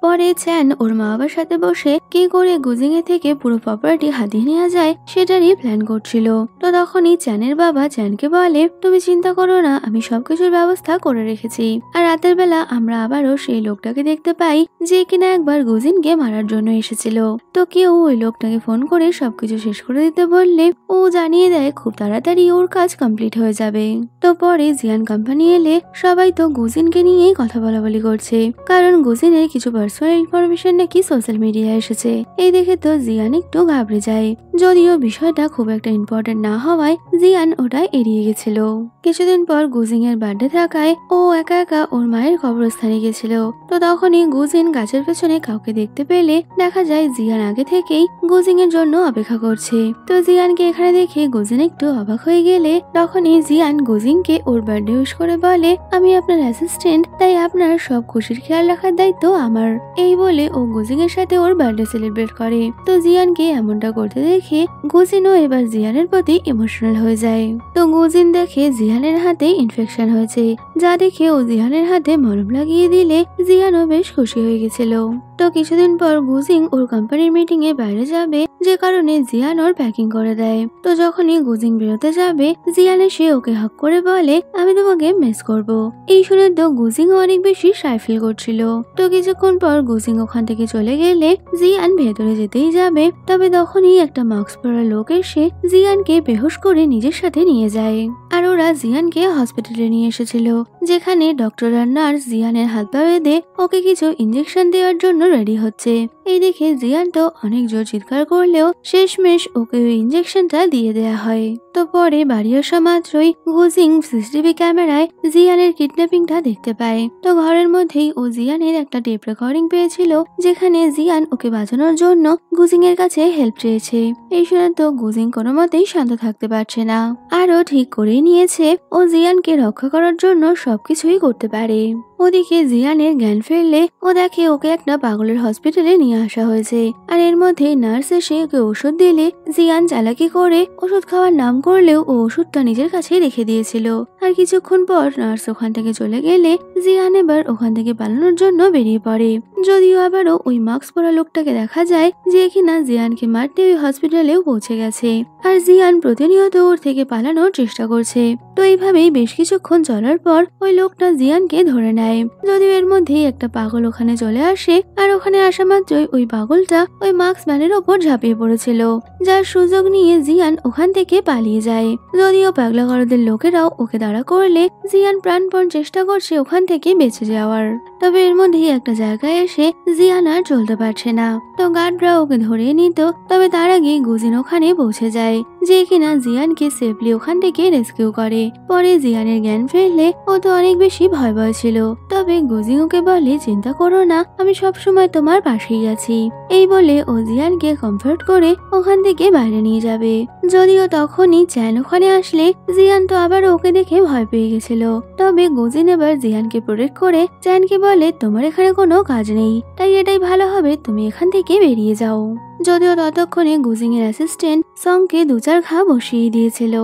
পরে চ্যান ওর মা বাবার সাথে বসে কি করে গুজিং এ থেকে পুরো প্রপার্টি হাতিয়ে নেওয়া যায় সেটারই প্ল্যান করছিল। তো তখনই চ্যানের বাবা চ্যানকে বলে তুমি চিন্তা করো না, আমি সবকিছুর ব্যবস্থা করে রেখেছি। আর রাতের বেলা আমরা আবারও সেই লোকটাকে দেখতে পাই যে কিনা একবার গুজিনকে মারার জন্য এসেছিল। তো কেউ ওই লোকটাকে ফোন করে সবকিছু শেষ করে দিতে বললে ও জানিয়ে দেয় খুব তাড়াতাড়ি ওর কাজ কমপ্লিট হয়ে যাবে। তো পরে জিয়ান কোম্পানি এলে সবাই তো গুজিনকে নিয়েই কথা বলাবলি করছে, কারণ গুজিনের কিছু পার্সোনাল ইনফরমেশন নাকি সোশ্যাল মিডিয়ায় এসেছে। এই দেখে তো জিয়ান একটু ঘাবড়ে যায়। যদিও বিষয়টা খুব একটা ইম্পর্টেন্ট না হওয়ায় জিয়ান ওটা এড়িয়ে গেছিল। কিছুদিন পর গুজিং এর বার্থডে থাকায় ও একা একা ওর মায়ের কবরস্থানে গেছিল। তো তখনই গুজিন গাছের পেছনে কাউকে দেখতে পেলে দেখা যায় জিয়ান আগে থেকেই গুজিং এর জন্য অপেক্ষা করছে। তো জিয়ানকে এখানে দেখে গুজিন একটু অবাক হয়ে গেলে তখনই জিয়ান গুজিংকে ওর বার্থডে উইশ করে বলে আমি আপনার অ্যাসিস্ট্যান্ট, তাই আপনার সব খুশির খেয়াল রাখার দায়িত্ব আমার। এই বলে ও গুজিং এর সাথে ওর বার্থডে সেলিব্রেট করে। তো জিয়ানকে এমনটা করতে দেখে গুজিনও এবার জিয়ানের প্রতি ইমোশনাল হয়ে যায়। তো গুজিন দেখে জিয়ানের হাতে ইনফেকশন হয়েছে, যা দেখে ও জিয়ানের হাতে মলম লাগিয়ে দিলে জিয়ানও বেশ খুশি হয়ে গেছিল। তো কিছুদিন পর গুজিং ওর কোম্পানির মিটিং এ বাইরে যাবে, যে কারণে জিয়ান ওর প্যাকিং করে দেয়। তো যখনই গুজিং বেরোতে যাবে, জিয়ান এসে ওকে হাক করে বলে আমি তোমাকে মিস করব। এই শুনে তো গুজিং অনেক বেশি শাই ফিল করছিল। তো কিছুক্ষণ পর গুজিং ওখান থেকে চলে গেলে জিয়ান ভেতরে যেতেই যাবে, তবে তখনই একটা মাস্ক পরা লোক এসে জিয়ানকে বেহুশ করে নিজের সাথে নিয়ে যায়। আর ওরা জিয়ানকে হসপিটালে নিয়ে এসেছিল, যেখানে ডক্টর আর নার্স জিয়ানের হাত পা বেঁধে ওকে কিছু ইঞ্জেকশন দেওয়ার জন্য রেডি হচ্ছে। এই দেখে জিয়ান তো অনেক জোর চিৎকার করলেও শেষমেশ ওকে ওই ইঞ্জেকশনটা দিয়ে দেয়া হয়। তো পরে বাড়ি আসা মাত্রই গুজিং সিসিটিভি ক্যামেরায় জিয়ানের কিডন্যাপিংটা দেখতে পায়। তো ঘরের মধ্যেই ও জিয়ানের একটা টেপ রেকর্ডিং পেয়েছিল, যেখানে জিয়ান ওকে বাঁচানোর জন্য গুজিং এর কাছে হেল্প চেয়েছে। এই শুনে তো গুজিং কোনো মতেই শান্ত থাকতে পারছে না, আরও ঠিক করেই নিয়েছে ও জিয়ানকে রক্ষা করার জন্য সবকিছুই করতে পারে। ওদিকে জিয়ানের জ্ঞান ফিরলে ও দেখে ওকে একটা পাগলের হসপিটালে নিয়ে আসা হয়েছে। আর এর মধ্যে নার্স এসে ওকে ওষুধ দিলে জিয়ান চালাকি করে ওষুধ খাওয়ার নাম করলেও ও ওষুধটা নিজের কাছেই রেখে দিয়েছিল। আর কিছুক্ষণ পর নার্স ওখান থেকে চলে গেলে জিয়ান এবার ওখান থেকে পালানোর জন্য বেরিয়ে পড়ে। যদিও আবারও ওই মাস্ক পরা লোকটাকে দেখা যায়, যে কিনা জিয়ানকে মারতে ওই হসপিটালেও পৌঁছে গেছে। আর জিয়ান প্রতিনিয়ত ওর থেকে পালানোর চেষ্টা করছে। তো এইভাবেই বেশ কিছুক্ষণ চলার পর ওই লোকটা জিয়ানকে ধরে নেয়। যদিও এর মধ্যেই একটা পাগল ওখানে চলে আসে, আর ওখানে আসা মাত্রই ওই পাগলটা ওই মাস্ক ম্যানের ওপর ঝাঁপিয়ে পড়েছিল, যার সুযোগ নিয়ে জিয়ান ওখান থেকে পালিয়ে যায়। যদিও পাগলা গরদের লোকেরাও ওকে দাঁড়া করলে জিয়ান প্রাণপণ চেষ্টা করছে ওখান থেকে বেঁচে যাওয়ার। তবে এর মধ্যেই একটা জায়গায় এসে জিয়ান আর চলতে পারছে না। তো গার্ডরা ওকে ধরে নিত, তবে তার আগে গুজিন ওখানে পৌঁছে যায়, যে কিনা জিয়ানকে সেফলি ওখান থেকে রেস্কিউ করে। পরে জিয়ানের জ্ঞান ফিরলে ও তো অনেক বেশি ভয় ছিল, তবে গুজিং ওকে বলে চিন্তা করো না, আমি সবসময় তোমার পাশেই আছি। এই বলে ও জিয়ানকে কমফোর্ট করে ওখান থেকে বাইরে নিয়ে যাবে। যদিও তখনই চ্যান ওখানে আসলে জিয়ান তো আবার ওকে দেখে ভয় পেয়ে গেছিল। তবে গুজিন এবার জিয়ানকে প্রোটেক্ট করে চ্যানকে বলে তোমার এখানে কোনো কাজ নেই, তাই এটাই ভালো হবে তুমি এখান থেকে বেরিয়ে যাও। যদিও ততক্ষণে গুজিং এর অ্যাসিস্ট্যান্ট সংকে 2-4 ঘা বসিয়ে দিয়েছিল।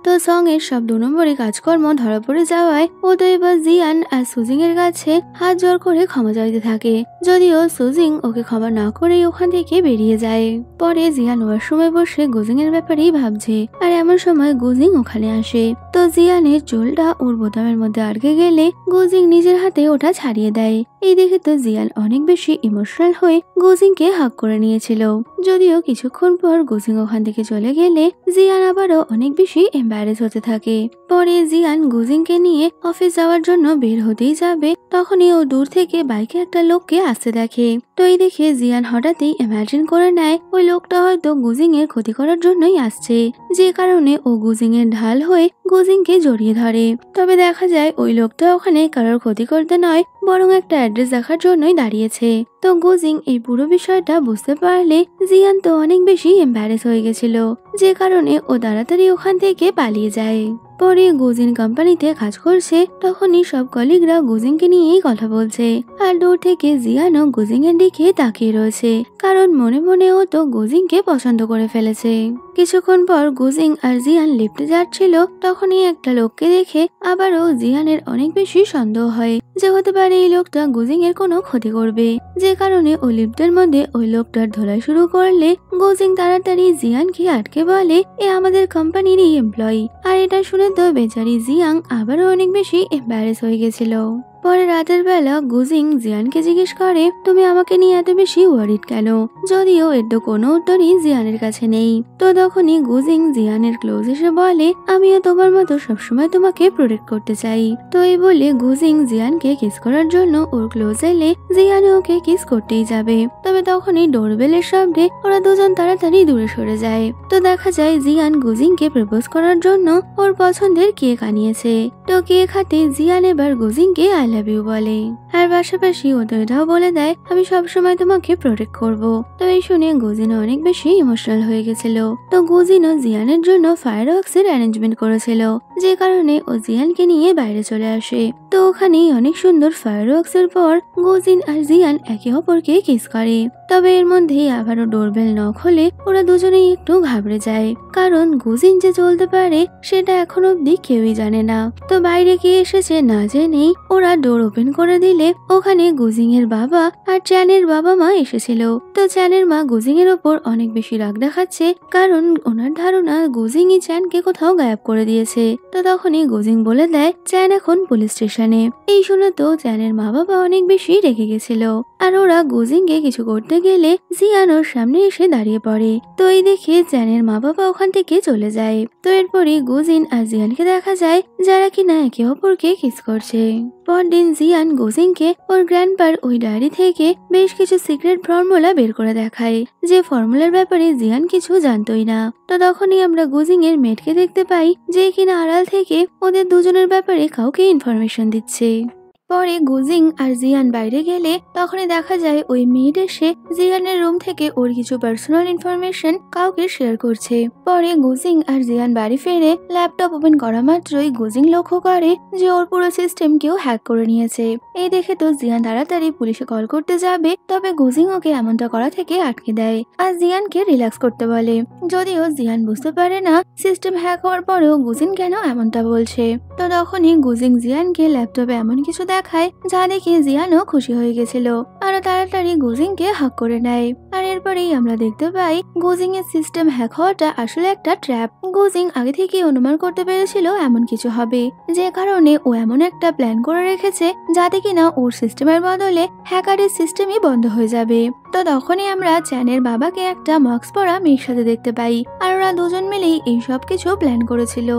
তো সং এর সব 2 নম্বরে কাজকর্ম ধরা পড়ে যাওয়ায় ও তো এবার জিয়ান আর সুজিং এর কাছে হাত জোর করে ক্ষমা চাইতে থাকে। যদিও সুজিং ওকে ক্ষমা না করেই ওখান থেকে বেরিয়ে যায়। পরে জিয়ান ওয়াশরুমে বসে গুজিং এর ব্যাপারেই ভাবছে, আর এমন সময় গুজিং ওখানে আসে। তো জিয়ানের চুলটা ওর বোতামের মধ্যে আটকে গেলে গুজিং নিজের হাতে ওটা ছাড়িয়ে দেয়। এই দেখে তো জিয়ান অনেক বেশি ইমোশনাল হয়ে গুজিংকে হাগ করে নিয়েছিল। যদিও কিছুক্ষণ পর গুজিং ওখান থেকে চলে গেলে জিয়ান আবারও অনেক বেশি এম্বারেস হতে থাকে। পরে জিয়ান গুজিংকে নিয়ে অফিস যাওয়ার জন্য বের হতেই যাবে, তখনই ও দূর থেকে বাইকে একটা লোককে আসতে দেখে। তো এই দেখে জিয়ান হঠাৎই ইমাজিন করে নেয় ওই লোকটা হয়তো গুজিং এর ক্ষতি করার জন্যই আসছে, যে কারণে ও গুজিং এর ঢাল হয়ে গুজিংকে জড়িয়ে ধরে। তবে দেখা যায় ওই লোকটা ওখানে কারোর ক্ষতি করতে নয়, বরং একটা অ্যাড্রেস দেখার জন্যই দাঁড়িয়েছে। তো গুজিং এই পুরো বিষয়টা বুঝতে পারলে জিয়ান তো অনেক বেশি এম্বারেস হয়ে গেছিল, যে কারণে ও তাড়াতাড়ি ওখান থেকে পালিয়ে যায়। পরে গুজিন কোম্পানিতে কাজ করছে, তখনই সব কলিগরা গুজিংকে নিয়েই কথা বলছে। আর দূর থেকে জিয়ানও গুজিং এর দিকে তাকিয়ে রয়েছে, কারণ মনে মনে ও তো গুজিংকে পছন্দ করে ফেলেছে। কিছুক্ষণ পর গুজিং আর জিয়ান লিফটে যাচ্ছিল, তখনই একটা লোককে দেখে আবারও জিয়ানের অনেক বেশি সন্দেহ হয় যে হতে পারে এই লোকটা গুজিং এর কোনো ক্ষতি করবে, যে কারণে ও লিফটের মধ্যে ওই লোকটার ধোলাই শুরু করলে গুজিং তাড়াতাড়ি জিয়ানকে আটকে বলে এ আমাদের কোম্পানিরই এমপ্লয়ি। আর এটা শুনে তো বেচারি জিয়াং আবারও অনেক বেশি এম্বারেস হয়ে গেছিল। পরে রাতের বেলা গুজিং জিয়ানকে জিজ্ঞেস করে তুমি আমাকে নিয়ে এত বেশি ওয়ারিড কেন, যদিও এর তো কোনো উত্তরই জিয়ানের কাছে নেই। তো তখনই গুজিং জিয়ানের ক্লোজ এসে বলে আমিও তোমার মতো সবসময় তোমাকে প্রোটেক্ট করতে চাই। তো এই বলে গুজিং জিয়ানকে কিস করার জন্য ওর ক্লোজ এলে জিয়ান ওকে কিস করতেই যাবে। তবে তখনই ডোরবেলের শব্দে ওরা দুজন তাড়াতাড়ি দূরে সরে যায়। তো দেখা যায় জিয়ান গুজিংকে প্রপোজ করার জন্য ওর পছন্দের কেক আনিয়েছে। তো কেক হাতে জিয়ান এবার গুজিংকে আই লাভ ইউ বলে, আর পাশাপাশি ও তো এটাও বলে দেয় আমি সবসময় তোমাকে প্রোটেক্ট করব। তো এই শুনে গুজিন অনেক বেশি ইমোশনাল হয়ে গেছিল। তো গুজিনও জিয়ানের জন্য ফায়ার ওয়ার্কস এর অ্যারেঞ্জমেন্ট করেছিল, যে কারণে ও জিয়ানকে নিয়ে বাইরে চলে আসে। তো ওখানেই অনেক সুন্দর ফায়ারওয়ার্কস এর পর গুজিন আর জিয়ান একে অপরকে কিস করে। তবে এর মধ্যেই আবারও ডোরবেল নক হলে ওরা দুজনেই একটু ঘাবড়ে যায়, কারণ গুজিন যে চলতে পারে সেটা এখন অব্দি কেউই জানে না। তো বাইরে কে এসেছে না জেনেই ওরা ডোর ওপেন করে দিলে ওখানে গুজিং এর বাবা আর চ্যানের বাবা মা এসেছিল। তো চ্যানের মা গুজিং এর ওপর অনেক বেশি রাগ দেখাচ্ছে, কারণ ওনার ধারণা গুজিংই চ্যানকে কোথাও গায়েব করে দিয়েছে। তো তখনই গুজিং বলে দেয় চ্যান এখন পুলিশ স্টেশনে। এই শুনে তো চ্যানের মা বাবা অনেক বেশি রেগে গেছিল, আর ওরা গুজিংকে কিছু করতে গেলে জিয়ান ওর সামনে এসে দাঁড়িয়ে পড়ে। তো এই দেখে চ্যানের মা বাবা ওখান থেকে চলে যায়। তো এরপরে গুজিন আর জিয়ানকে দেখা যায় যারা কিনা একে অপরকে কিস করছে। পরদিন জিয়ান গুজিংকে ওর গ্র্যান্ডপার ওই ডায়েরি থেকে বেশ কিছু সিক্রেট ফর্মুলা বের করে দেখায়, যে ফর্মুলার ব্যাপারে জিয়ান কিছু জানতোই না। তো তখনই আমরা গুজিং এর মেয়েটকে দেখতে পাই, যে কিনা আড়াল থেকে ওদের দুজনের ব্যাপারে কাউকে ইনফরমেশন দিচ্ছে। পরে গুজিং আর জিয়ান বাইরে গেলে তখনই দেখা যায় ওই মেয়েট এসে জিয়ানের রুম থেকে ওর কিছু পার্সোনাল ইনফরমেশন কাউকে শেয়ার করছে। পরে গুজিং আর জিয়ান বাড়ি ফিরে ল্যাপটপ ওপেন করা মাত্রই গুজিং লক্ষ্য করে যে ওর পুরো সিস্টেম কেউ হ্যাক করে নিয়েছে। এই দেখে তো জিয়ান তাড়াতাড়ি পুলিশে কল করতে যাবে, তবে গুজিং ওকে এমনটা করা থেকে আটকে দেয় আর জিয়ানকে রিল্যাক্স করতে বলে। যদিও জিয়ান বুঝতে পারে না সিস্টেম হ্যাক হওয়ার পরেও গুজিং কেন এমনটা বলছে। তো তখনই গুজিং জিয়ানকে ল্যাপটপে এমন কিছু দেখায় যা দেখে জিয়ানও খুশি হয়ে গেছিল, আর তাড়াতাড়ি গুজিংকে হাক করে নেয়। আর এরপরেই আমরা দেখতে পাই গুজিং এর সিস্টেম হ্যাক হওয়াটা আসলে একটা ট্র্যাপ। গুজিং আগে থেকে অনুমান করতে পেরেছিল এমন কিছু হবে, যে কারণে ও এমন একটা প্ল্যান করে রেখেছে যাতে কিনা ওর সিস্টেমের বদলে হ্যাকারের সিস্টেমই বন্ধ হয়ে যাবে। তো তখনই আমরা চ্যানের বাবাকে একটা মাস্ক পরা মেয়ের সাথে দেখতে পাই, আর ওরা দুজন মিলেই এই সব কিছু প্ল্যান করেছিল।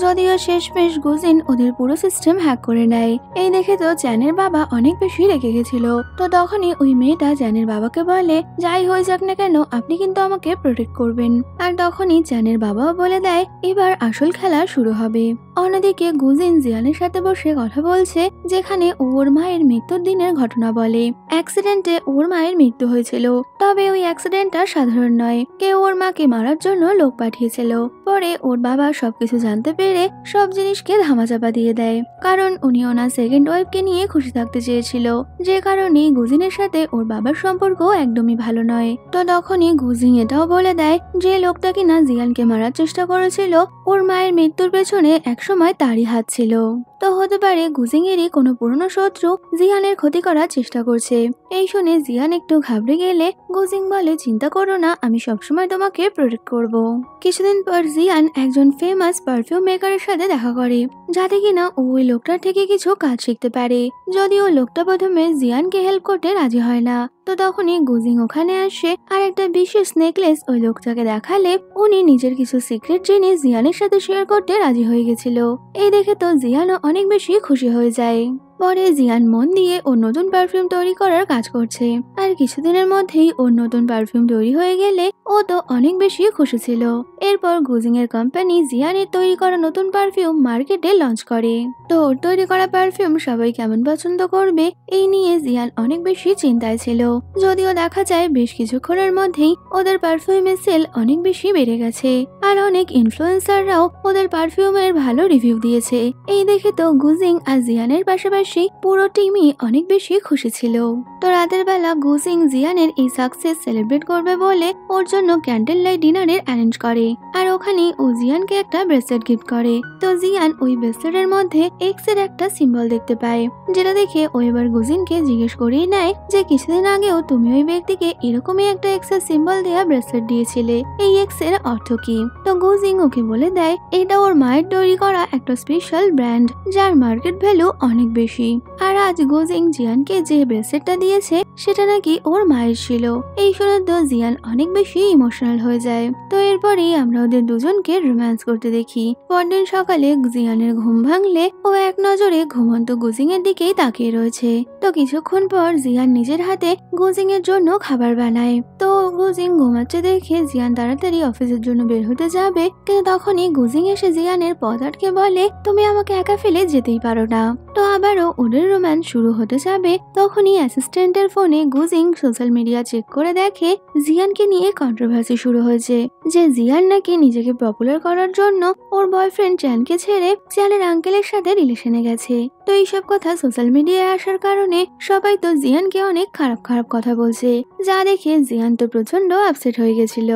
যদিও শেষমেশ গুজিন ওদের পুরো সিস্টেম হ্যাক করে নেয়। এই দেখে তো চ্যানের বাবা অনেক বেশি রেগে গেছিল। তো তখনই ওই মেয়েটা চ্যানের বাবাকে বলে যাই হয়ে যাক না কেন আপনি কিন্তু আমাকে প্রোটেক্ট করবেন। আর তখনই চ্যানের বাবাও বলে দেয় এবার আসল খেলা শুরু হবে। অন্যদিকে গুজিন জিয়ানের সাথে বসে কথা বলছে, যেখানে ওর মায়ের মৃত্যুর দিনের ঘটনা বলে। অ্যাক্সিডেন্টে ওর মায়ের মৃত্যু হয়েছিল, তবে ওই অ্যাক্সিডেন্টটা সাধারণ নয়, কেউ ওর মাকে মারার জন্য লোক পাঠিয়েছিল। পরে ওর বাবা সবকিছু জানতে পেরে সব জিনিসকে ধামাচাপা দিয়ে দেয়, কারণ উনি ওনার সেকেন্ড ওয়াইফকে নিয়ে খুশি থাকতে চেয়েছিল, যে কারণে গুজিনের সাথে ওর বাবার সম্পর্ক একদমই ভালো নয়। তো তখনই গুজিন এটাও বলে দেয় যে লোকটা কিনা জিয়ানকে মারার চেষ্টা করেছিল ওর মায়ের মৃত্যুর পেছনে একসময় তারই হাত ছিল। তো হতে পারে গুজিং এরই কোনো পুরনো শত্রু জিয়ানের ক্ষতি করার চেষ্টা করছে। এই শুনে জিয়ান একটু ঘাবড়ে গেলে গুজিং বলে চিন্তা করো না, আমি সবসময় তোমাকে প্রোটেক্ট করব। কিছুদিন পর জিয়ান একজন ফেমাস পারফিউম মেকারের সাথে দেখা করে, যাতে কিনা ওই লোকটার থেকে কিছু কাজ শিখতে পারে। যদিও লোকটা প্রথমে জিয়ানকে হেল্প করতে রাজি হয় না। তো তখনই গুজিং ওখানে আসে আর একটা বিশেষ নেকলেস ওই লোকটাকে দেখালে উনি নিজের কিছু সিক্রেট জিনিস জিয়ানের সাথে শেয়ার করতে রাজি হয়ে গেছিল। এই দেখে তো জিয়ানও অনেক বেশি খুশি হয়ে যায়। পরে জিয়ান মন দিয়ে ওর নতুন পারফিউম তৈরি করার কাজ করছে, আর কিছুদিনের মধ্যেই ওর নতুন পারফিউম তৈরি হয়ে গেলে ও তো অনেক বেশি খুশি ছিল। এরপর গুজিং এর কোম্পানি জিয়ানের তৈরি করা নতুন পারফিউম মার্কেটে লঞ্চ করে। তো ওর তৈরি করা পারফিউম সবাই কেমন পছন্দ করবে এই নিয়ে জিয়ান অনেক বেশি চিন্তায় ছিল। যদিও দেখা যায় বেশ কিছুক্ষণের মধ্যেই ওদের পারফিউমের সেল অনেক বেশি বেড়ে গেছে, আর অনেক ইনফ্লুয়েন্সাররাও ওদের পারফিউমের ভালো রিভিউ দিয়েছে। এই দেখে তো গুজিং আর জিয়ানের পাশাপাশি পুরো টিমই অনেক বেশি খুশি ছিল। তো রাতের বেলা গুজিং জিয়ানের এই সাকসেস সেলিব্রেট করবে বলে ওর জন্য ক্যান্ডেল লাইট ডিনারের অ্যারেঞ্জ করে, আর ওখানে ও জিয়ানকে একটা ব্রেসলেট গিফট করে। তো জিয়ান ওই ব্রেসলেটের মধ্যে এক্স এর একটা সিম্বল দেখতে পায়, যেটা দেখে ও এবার গুজিনকে জিজ্ঞেস করেই নেয় যে কিছুদিন আগেও তুমি ওই ব্যক্তিকে এরকমই একটা এক্স এর সিম্বল দেওয়া ব্রেসলেট দিয়েছিলে, এই এক্স এর অর্থ কি? তো গুজিং ওকে বলে দেয় এটা ওর মায়ের তৈরি করা একটা স্পেশাল ব্র্যান্ড, যার মার্কেট ভ্যালু অনেক বেশি। আর আজ গুজিং জিয়ানকে যে ব্রেসলেটটা দিয়েছে সেটা নাকি ওর মায়ের ছিল। এই শুনে তো জিয়ান অনেক বেশি ইমোশনাল হয়ে যায়। তো এরপরেই আমরা ওদের দুজনকে রোম্যান্স করতে দেখি। পরদিন সকালে জিয়ানের ঘুম ভাঙলে ও এক নজরে ঘুমন্ত গুজিং এর দিকেই তাকিয়ে রয়েছে। তো কিছুক্ষণ পর জিয়ান নিজের হাতে গুজিং এর জন্য খাবার বানায়। তো গুজিং ঘুমাচ্ছে দেখে জিয়ান তাড়াতাড়ি অফিসের জন্য বের হতে যাবে, কিন্তু তখনই গুজিং এসে জিয়ানের পথ আটকে বলে তুমি আমাকে একা ফেলে যেতেই পারো না। তো আবারও আবারও ওদের রোম্যান্স শুরু হতে যাবে তখনই অ্যাসিস্ট্যান্টের ফোনে গুজিং সোশ্যাল মিডিয়া চেক করে দেখে জিয়ানকে নিয়ে কন্ট্রোভার্সি শুরু হয়েছে যে জিয়ান নাকি নিজেকে পপুলার করার জন্য ওর বয়ফ্রেন্ড চ্যানকে ছেড়ে চ্যানের আঙ্কেলের সাথে রিলেশনে গেছে। তো এইসব কথা সোশ্যাল মিডিয়ায় আসার কারণে সবাই তো জিয়ানকে অনেক খারাপ খারাপ কথা বলছে, যা দেখে জিয়ান তো প্রচন্ড আপসেট হয়ে গেছিল।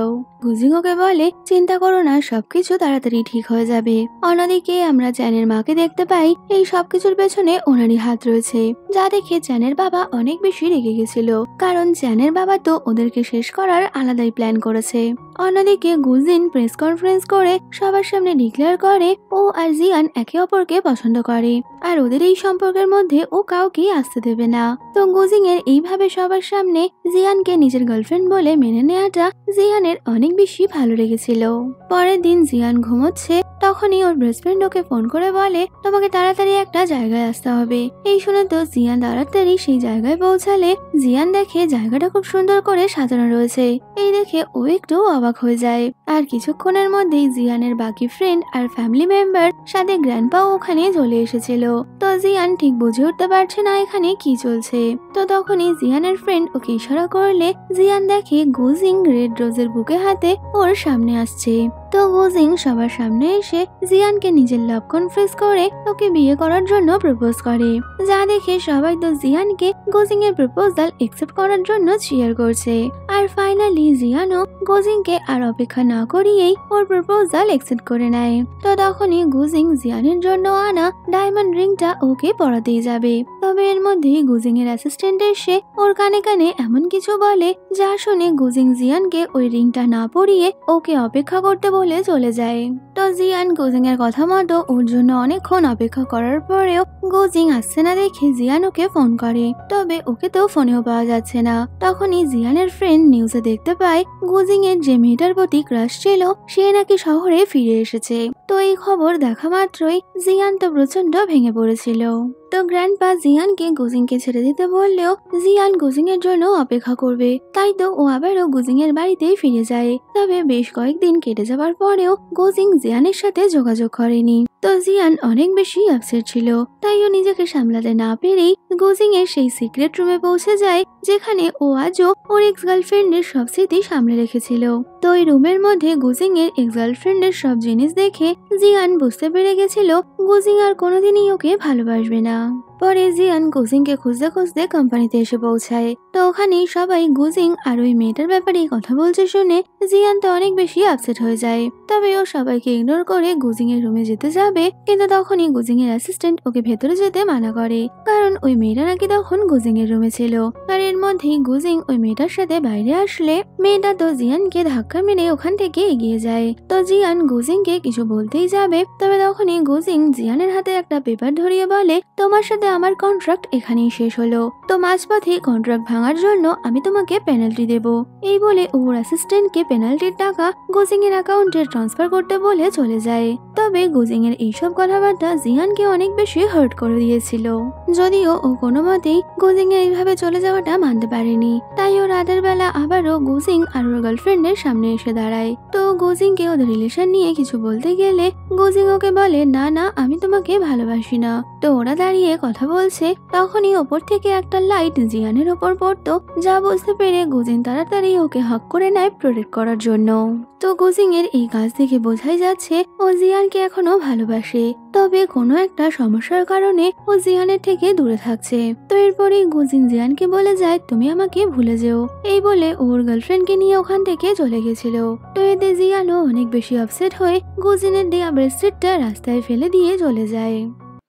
গুজিং ওকে বলে চিন্তা করো না, সবকিছু তাড়াতাড়ি ঠিক হয়ে যাবে। অন্যদিকে আমরা চ্যানের মাকে দেখতে পাই এই সবকিছুর পেছনে ওনারই হাত রয়েছে, যা দেখে চ্যানের বাবা অনেক বেশি রেগে গেছিল, কারণ চ্যানের বাবা তো ওদেরকে শেষ করার আলাদাই প্ল্যান করেছে। অন্যদিকে গুজিন প্রেস কনফারেন্স করে সবার সামনে ডিক্লেয়ার করে ও আর জিয়ান একে অপরকে পছন্দ করে আর ওদের এই সম্পর্কের মধ্যে ও কাউকে আসতে দেবে না। তো গুজিং এর এইভাবে সবার সামনে জিয়ানকে নিজের গার্লফ্রেন্ড বলে মেনে নেওয়াটা জিয়ানের অনেক বেশি ভালো লেগেছিল। পরের দিন জিয়ান ঘুমোচ্ছে, তখনই ওর বেস্ট ফ্রেন্ড ওকে ফোন করে বলে তোমাকে তাড়াতাড়ি একটা জায়গায় আসতে হবে। এই শুনে তো জিয়ান তাড়াতাড়ি সেই জায়গায় পৌঁছালে জিয়ান দেখে জায়গাটা খুব সুন্দর করে সাজানো রয়েছে। এই দেখে ও একটু অবাক হয়ে যায়। আর কিছুক্ষণের মধ্যেই জিয়ানের বাকি ফ্রেন্ড আর ফ্যামিলি মেম্বার সাথে গ্র্যান্ডপাও ওখানে চলে এসেছিল। তো জিয়ান ঠিক বুঝে উঠতে পারছে না এখানে কি চলছে। তো তখনই জিয়ানের ফ্রেন্ড ওকে ইশারা করলে জিয়ান দেখে গুজিং রেড রোজের বুকে হাতে ওর সামনে আসছে। তো গুজিং সবার সামনে এসে জিয়ানকে নিজের লাভ কনফেস করে ওকে বিয়ে করার জন্য প্রপোজ করে, যা দেখে সবাই তো জিয়ানকে গুজিং এর প্রপোজাল একসেপ্ট করার জন্য চিয়ার করছে। আর ফাইনালি জিয়ানও গুজিংকে আর অপেক্ষা না করিয়েই ওর প্রপোজাল একসেপ্ট করে নেয়। তো তখনই গুজিং জিয়ানের জন্য আনা ডায়মন্ড রিংটা ওকে পরাতেই যাবে, তবে এর মধ্যেই গুজিং এর অ্যাসিস্ট্যান্ট এসে ওর কানে কানে এমন কিছু বলে যা শুনে গুজিং জিয়ানকে ওই রিংটা না পরিয়ে ওকে অপেক্ষা করতে বলে চলে যায়। তো জিয়ান গুজিং এর কথা মতো ওর জন্য অনেকক্ষণ অপেক্ষা করার পরেও গুজিং আসছে না দেখে জিয়ান ওকে ফোন করে, তবে ওকে তো ফোনেও পাওয়া যাচ্ছে না। তখনই জিয়ানের ফ্রেন্ড নিউজে দেখতে পায় গুজিং এর যে মেয়েটার প্রতি ক্রাশ ছিল সে নাকি শহরে ফিরে এসেছে। তো এই খবর দেখা মাত্রই জিয়ান তো প্রচন্ড ভেঙে পড়েছিল। তো গ্র্যান্ডপা জিয়ানকে গুজিংকে ছেড়ে দিতে বললেও জিয়ান গুজিং এর জন্য অপেক্ষা করবে, তাই তো ও আবারও গুজিং এর বাড়িতেই ফিরে যায়। তবে বেশ কয়েকদিন কেটে যাবার পরেও গুজিং জিয়ানের সাথে যোগাযোগ করেনি। তো জিয়ান অনেক বেশি আপসেট ছিল, তাই ও নিজেকে সামলাতে না পেরেই গুজিং এর সেই সিক্রেট রুমে পৌঁছে যায় যেখানে ও আজও ওর এক্স গার্লফ্রেন্ডের সব স্মৃতি সামলে রেখেছিল। তো ওই রুমের মধ্যে গুজিং এর এক্স গার্লফ্রেন্ডের সব জিনিস দেখে জিয়ান বুঝতে পেরে গেছিল গুজিং আর কোনোদিনই ওকে ভালোবাসবে না। পরে জিয়ান গুজিংকে খুঁজতে খুঁজতে কোম্পানিতে এসে পৌঁছায়। তো ওখানে সবাই গুজিং আর ওই মেয়েটার ব্যাপারে কথা বলছে শুনে জিয়ান তো অনেক বেশি আপসেট হয়ে যায়। তবে ও সবাইকে ইগনোর করে গুজিং এর রুমে যেতে যাবে, কিন্তু তখনই গুজিং এর অ্যাসিস্ট্যান্ট ওকে ভেতরে যেতে মানা করে, কারণ ওই মেয়েটা নাকি তখন গুজিং এর রুমে ছিল। আর এর মধ্যেই গুজিং ওই মেয়েটার সাথে বাইরে আসলে মেয়েটা তো জিয়ানকে ধাক্কা মেরে ওখান থেকে এগিয়ে যায়। তো জিয়ান গুজিংকে কিছু বলতেই যাবে, তবে তখনই গুজিং জিয়ানের হাতে একটা পেপার ধরিয়ে বলে তোমার সাথে আমার কন্ট্রাক্ট এখানেই শেষ হলো, তো মাঝপথে কন্ট্রাক্ট ভাঙার জন্য আমি তোমাকে পেনাল্টি দেব। এই বলে ওর অ্যাসিস্ট্যান্টকে পেনাল্টির টাকা গুজিং এর অ্যাকাউন্টে ট্রান্সফার করতে বলে চলে যায়। তবে গুজিং এর এইসব কথাবার্তা জিয়ানকে অনেক বেশি হার্ট করে দিয়েছিল, যদিও ও কোনো মতেই গুজিং এর এইভাবে চলে যাওয়াটা মানতে পারেনি। তাই ও রাতের বেলা আবারও গুজিং আর ওর গার্লফ্রেন্ডের সামনে এসে দাঁড়ায়। তো গুজিংকে ওদের রিলেশন নিয়ে কিছু বলতে গেলে গুজিং ওকে বলে না না আমি তোমাকে ভালোবাসি না। তো ওরা দাঁড়িয়ে কথা বলছে, তখনই ওপর থেকে একটা লাইট জিয়ানের ওপর পড়তো, যা বুঝতে পেরে গুজিং তাড়াতাড়ি ওকে হাক করে নেয় প্রোটেক্ট করার জন্য। তো গুজিং এর এই কাজ দেখে বোঝাই যাচ্ছে ও জিয়ানকে এখনো ভালোবাসে, তবে কোনো একটা সমস্যার কারণে ও জিয়ানের থেকে দূরে থাকছে। তো এরপরেই গুজিং জিয়ানকে বলে যায় তুমি আমাকে ভুলে যেও, এই বলে ওর গার্লফ্রেন্ডকে নিয়ে ওখান থেকে চলে গেছিল। তো এতে জিয়ানও অনেক বেশি আপসেট হয়ে গুজিনের দেয়া ব্রেসলেটটা রাস্তায় ফেলে দিয়ে চলে যায়।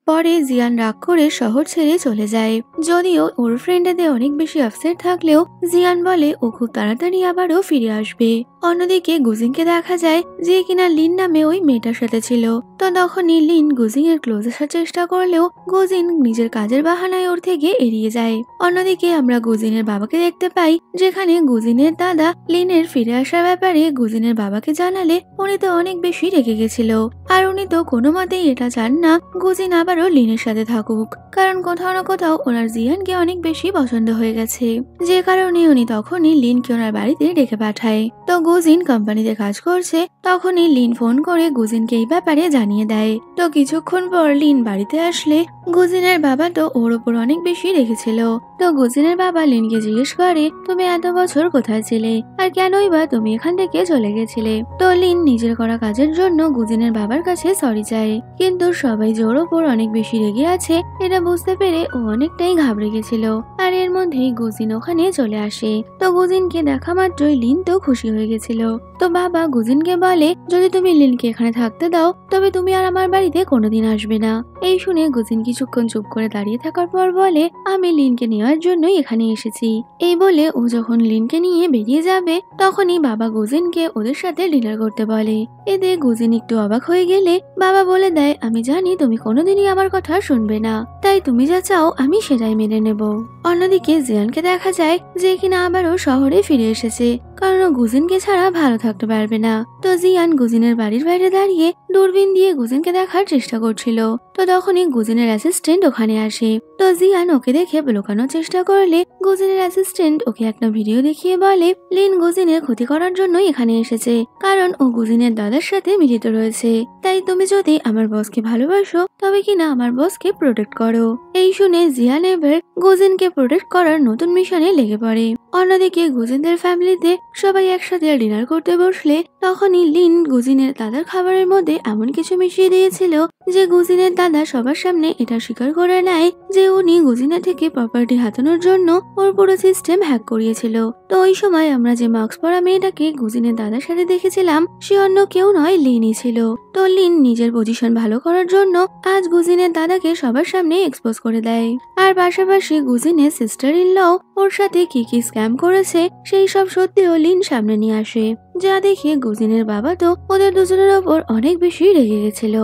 পরে জিয়ান রাগ করে শহর ছেড়ে চলে যায়, যদিও ওর ফ্রেন্ডদের অনেক বেশি আপসেট থাকলেও জিয়ান বলে ও খুব তাড়াতাড়ি আবারও ফিরে আসবে। অন্যদিকে গুজিংকে দেখা যায় যে কিনা লিন নামে ওই মেয়েটার সাথে ছিল। তো তখনই লিন গুজিং এর ক্লোজ আসার চেষ্টা করলেও গুজিং নিজের কাজের বাহানায় ওর থেকে এড়িয়ে যায়। অন্যদিকে আমরা গুজিনের বাবাকে দেখতে পাই, যেখানে গুজিনের দাদা লিনের ফিরে আসার ব্যাপারে গুজিনের বাবাকে জানালে উনি তো অনেক বেশি রেগে গেছিল। আর উনি তো কোনো মতেই এটা চান না গুজিন আবারও লিনের সাথে থাকুক, কারণ কোথাও না কোথাও ওনার জিয়ানকে অনেক বেশি পছন্দ হয়ে গেছে, যে কারণে উনি তখনই লিনকে ওনার বাড়িতে ডেকে পাঠায়। তো গুজিন কোম্পানিতে কাজ করছে, তখনই লিন ফোন করে গুজিনকে এই ব্যাপারে জানিয়ে দেয়। তো কিছুক্ষণ পর লিন বাড়িতে আসলে গুজিনের বাবা তো ওর উপর অনেক বেশি রেখেছিল। তো গুজিনের বাবা লিনকে জিজ্ঞেস করে, তুমি এত বছর কোথায় ছিলে আর কেনই বা তুমি এখান থেকে চলে গেছিলে। তো লিন নিজের করা কাজের জন্য গুজিনের বাবার কাছে সরি চায়, কিন্তু সবাই যে ওর ওপর অনেক বেশি রেগে আছে এটা বুঝতে পেরে ও অনেকটাই ঘাবড়ে গেছিল। আর এর মধ্যেই গুজিন ওখানে চলে আসে। তো গুজিনকে দেখা মাত্রই লিন তো খুশি হয়ে গেছিল। তো বাবা গুজিনকে বলে, যদি তুমি লিনকে এখানে থাকতে দাও তবে তুমি আর আমার বাড়িতে কোনোদিন আসবে না। এই শুনে গুজিন কিছুক্ষণ চুপ করে দাঁড়িয়ে থাকার পর বলে, আমি লিনকে নেওয়ার জন্যই এখানে এসেছি। এই বলে ও যখন লিনকে নিয়ে বেরিয়ে যাবে তখনই বাবা গুজিনকে ওদের সাথে ডিনার করতে বলে। এতে গুজিন একটু অবাক হয়ে গেলে বাবা বলে দেয়, আমি জানি তুমি কোনোদিনই আমার কথা শুনবে না, তাই তুমি যা চাও আমি সেটাই মেনে নেব। অন্যদিকে জিয়ানকে দেখা যায় যে কিনা আবারও শহরে ফিরে এসেছে, কারণ ও গুজিনকে ছাড়া ভালো থাকতে পারবে না। তো জিয়ান গুজিনের বাড়ির বাইরে দাঁড়িয়ে দূরবীন দিয়ে গুজিনকে দেখার চেষ্টা করছিল। তো তখনই গুজিনের অ্যাসিস্ট্যান্ট ওখানে আসে। তো জিয়ান ওকে দেখে লুকানোর চেষ্টা করলে গুজিনের অ্যাসিস্ট্যান্ট ওকে একটা ভিডিও দেখিয়ে বলে, লিন গুজিনের ক্ষতি করার জন্য এখানে এসেছে, কারণ ও গুজিনের দাদার সাথে মিলিত রয়েছে। তাই তুমি যদি আমার বসকে ভালোবাসো তবে কিনা আমার বসকে প্রোটেক্ট করো। এই শুনে জিয়ান এবার গুজিনকে প্রোটেক্ট করার নতুন মিশনে লেগে পড়ে। অন্যদিকে গুজিনদের ফ্যামিলিতে সবাই একসাথে ডিনার করতে বসলে তখনই লিন গুজিনের দাদার খাবারের মধ্যে এমন কিছু মিশিয়ে দিয়েছিল যে গুজিনের দাদা সবার সামনে এটা স্বীকার করে নেয় যে উনি গুজিনের থেকে প্রপার্টি হাতানোর জন্য ওর পুরো সিস্টেম হ্যাক করিয়েছিল। তো ওই সময় আমরা যে মাস্ক পরা মেয়েটাকে গুজিনের দাদার সাথে দেখেছিলাম সে অন্য কেউ নয়, লিনই ছিল। তো লিন নিজের পজিশন ভালো করার জন্য আজ গুজিনের দাদাকে সবার সামনে এক্সপোজ করে দেয়। আর পাশাপাশি গুজিনের সিস্টার ইন ল ওর সাথে কি কি স্ক্যাম করেছে সেই সব সত্যিও লিন সামনে নিয়ে আসে, যা দেখে গুজিনের বাবা তো ওদের দুজনের ওপর অনেক বেশি রেগে গেছিল।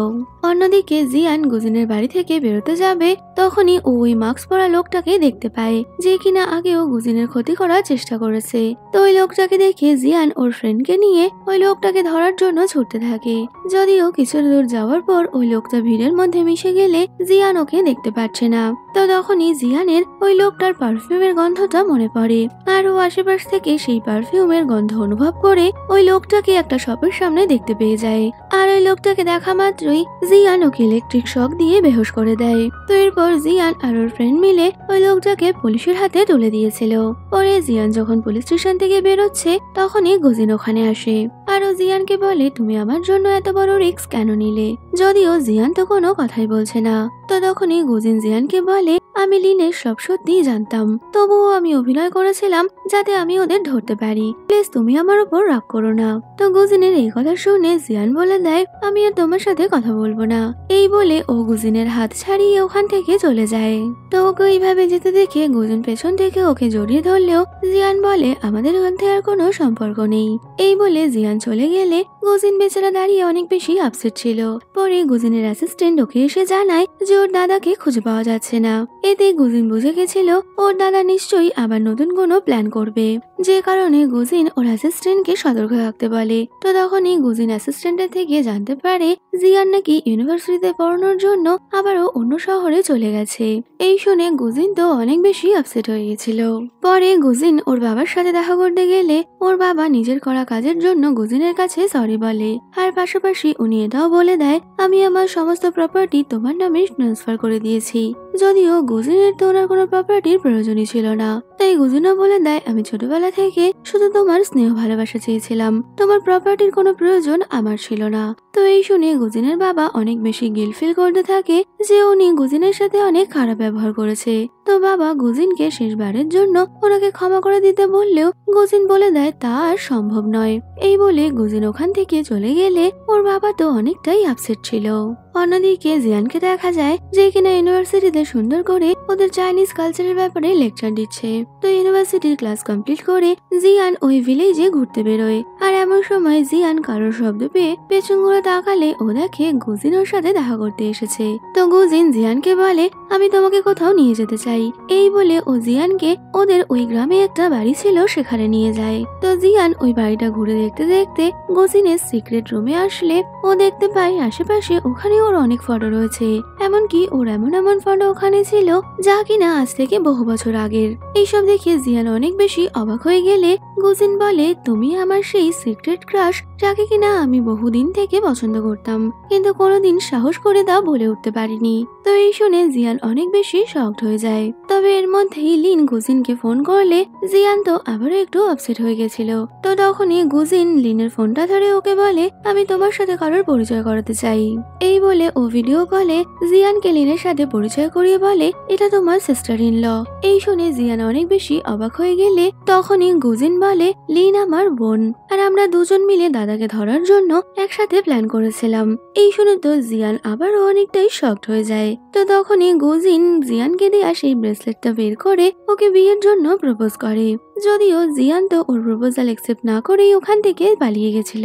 অন্যদিকে জিয়ান গুজিনের বাড়ি থেকে বেরোতে যাবে তখনই ওই মাস্ক পরা লোকটাকে দেখতে পায় যে কিনা আগেও গুজিনের ক্ষতি করার চেষ্টা করেছে। তো ওই লোকটাকে দেখে জিয়ান ওর ফ্রেন্ডকে নিয়ে ওই লোকটাকে ধরার জন্য ছুটতে থাকে। যদিও কিছু দূর যাওয়ার পর ওই লোকটা ভিড়ের মধ্যে মিশে গেলে জিয়ান ওকে দেখতে পাচ্ছে না। তো তখনই জিয়ানের ওই লোকটার পারফিউমের গন্ধটা মনে পড়ে, আর ও আশেপাশ থেকে সেই পারফিউমের গন্ধ অনুভব করে ওই লোকটাকে একটা শপের সামনে দেখতে পেয়ে যায়। আর ওই লোকটাকে দেখা মাত্রই জিয়ান ওকে ইলেকট্রিক শক দিয়ে বেহুশ করে দেয়। তো এরপর জিয়ান আর ওর ফ্রেন্ড মিলে ওই লোকটাকে পুলিশের হাতে তুলে দিয়েছিল। পরে জিয়ান যখন পুলিশ স্টেশন থেকে বেরোচ্ছে তখনই গুজিন ওখানে আসে আর ও জিয়ানকে বলে, তুমি আমার জন্য এত বড় রিস্ক কেন নিলে? যদিও জিয়ান তো কোনো কথাই বলছে না। তো তখনই গুজিন জিয়ানকে বলে, আমি লিনের সব সত্যি জানতাম, তবুও আমি অভিনয় করেছিলাম যাতে আমি ওদের ধরতে পারি, প্লিজ তুমি আমার উপর রাগ করো না। তো গুজিনের এই কথা শুনে জিয়ান বলে দেয়, আমি আর তোমার সাথে কথা বলবো না। এই বলে ও গুজিনের হাত ছাড়িয়ে ওখান থেকে চলে যায়। তো ওকে এইভাবে যেতে দেখে গুজিন পেছন থেকে ওকে জড়িয়ে ধরলেও জিয়ান বলে, আমাদের মধ্যে আর কোনো সম্পর্ক নেই। এই বলে জিয়ান চলে গেলে গুজিন বেচারা দাঁড়িয়ে অনেক বেশি আপসেট ছিল। পরে গুজিনের অ্যাসিস্ট্যান্ট ওকে এসে জানায় যে ওর দাদাকে খুঁজে পাওয়া যাচ্ছে না। এতে গুজিন বুঝে গেছিল ওর দাদা নিশ্চয়ই আবার নতুন কোনো প্ল্যান করবে, যে কারণে গুজিন ওর অ্যাসিস্ট্যান্টকে সতর্ক থাকতে বলে। তো তখনই গুজিন অ্যাসিস্ট্যান্টের থেকে জানতে পারে জিয়ান নাকি ইউনিভার্সিটিতে পড়ানোর জন্য আবারও অন্য শহরে চলে গেছে। এই শুনে গুজিন তো অনেক বেশি আপসেট হয়ে গেছিল। পরে গুজিন ওর বাবার সাথে দেখা করতে গেলে ওর বাবা নিজের করা কাজের জন্য গুজিনের কাছে সরি বলে, আর পাশাপাশি উনি এটাও বলে দেয়, আমি আমার সমস্ত প্রপার্টি তোমার নামে ট্রান্সফার করে দিয়েছি। যদিও গুজিনের তো ওনার কোনো প্রপার্টির প্রয়োজনই ছিল না, তাই গুজিনও বলে দেয়, আমি ছোটবেলা থেকে শুধু তোমার স্নেহ ভালোবাসা চেয়েছিলাম, তোমার প্রপার্টির কোনো প্রয়োজন আমার ছিল না। তো এই শুনে গুজিনের বাবা অনেক বেশি গিল্ট ফিল করতে থাকে যে উনি গুজিনের সাথে অনেক খারাপ ব্যবহার করেছে। তো বাবা গুজিনকে শেষবারের জন্য ওনাকে ক্ষমা করে দিতে বললেও গুজিন বলে দেয় তা আর সম্ভব নয়। এই বলে গুজিন ওখান থেকে চলে গেলে ওর বাবা তো অনেকটাই আপসেট ছিল। অন্যদিকে জিয়ানকে দেখা যায় যে কিনা ইউনিভার্সিটিতে সুন্দর করে ওদের চাইনিজ কালচারের ব্যাপারে লেকচার দিচ্ছে। তো ইউনিভার্সিটির ক্লাস কমপ্লিট করে জিয়ান ওই ভিলেজে ঘুরতে বেরোয়। আর এমন সময় জিয়ান কারোর শব্দ পেয়ে পেছন ঘুরে তাকালে ও দেখে গুজিন ওর সাথে দেখা করতে এসেছে। তো গুজিন জিয়ানকে বলে আমি তোমাকে কোথাও নিয়ে যেতে চাই। এই বলে ও জিয়ানকে ওদের ওই গ্রামে একটা বাড়ি ছিল সেখানে নিয়ে যায়। তো জিয়ান ওই বাড়িটা ঘুরে দেখতে দেখতে গুজিনের সিক্রেট রুমে আসলে ও দেখতে পায় আশেপাশে ওখানে ওর অনেক ফটো রয়েছে। এমনকি ওর এমন এমন ফটো ওখানে ছিল যা কিনা আজ থেকে বহু বছর আগের। এইসব দেখে জিয়ান অনেক বেশি অবাক হয়ে গেলে গুজিন বলে তুমি আমার সেই সিক্রেট ক্রাশ যাকে কিনা আমি বহুদিন থেকে পছন্দ করতাম, কিন্তু কোনোদিন সাহস করে তা বলে উঠতে পারিনি। তো এই শুনে জিয়ান অনেক বেশি শকড হয়ে যায়। তবে এর মধ্যেই লিন গুজিনকে ফোন করলে জিয়ান তো আবারও একটু আপসেট হয়ে গেছিল। তো তখনই গুজিন লিনের ফোনটা ধরে ওকে বলে আমি তোমার সাথে কারোর পরিচয় করাতে চাই। এই বলে ও ভিডিও কলে জিয়ানকে লিনের সাথে পরিচয় করিয়ে বলে এটা তোমার সিস্টার ইন ল। এই শুনে জিয়ান অনেক বেশি অবাক হয়ে গেলে তখনই গুজিন বলে লিন আমার বোন, আর আমরা দুজন মিলে দাদাকে ধরার জন্য একসাথে প্ল্যান করেছিলাম। এই শুনে তো জিয়ান আবারও অনেকটাই শকড হয়ে যায়। তো তখনই গুজিন জিয়ানকে দেয়া সেই ব্রেসলেটটা বের করে ওকে বিয়ের জন্য প্রপোজ করে। যদিও জিয়ান তো ওর প্রপোজাল অ্যাকসেপ্ট না করেই ওখান থেকে পালিয়ে গেছিল।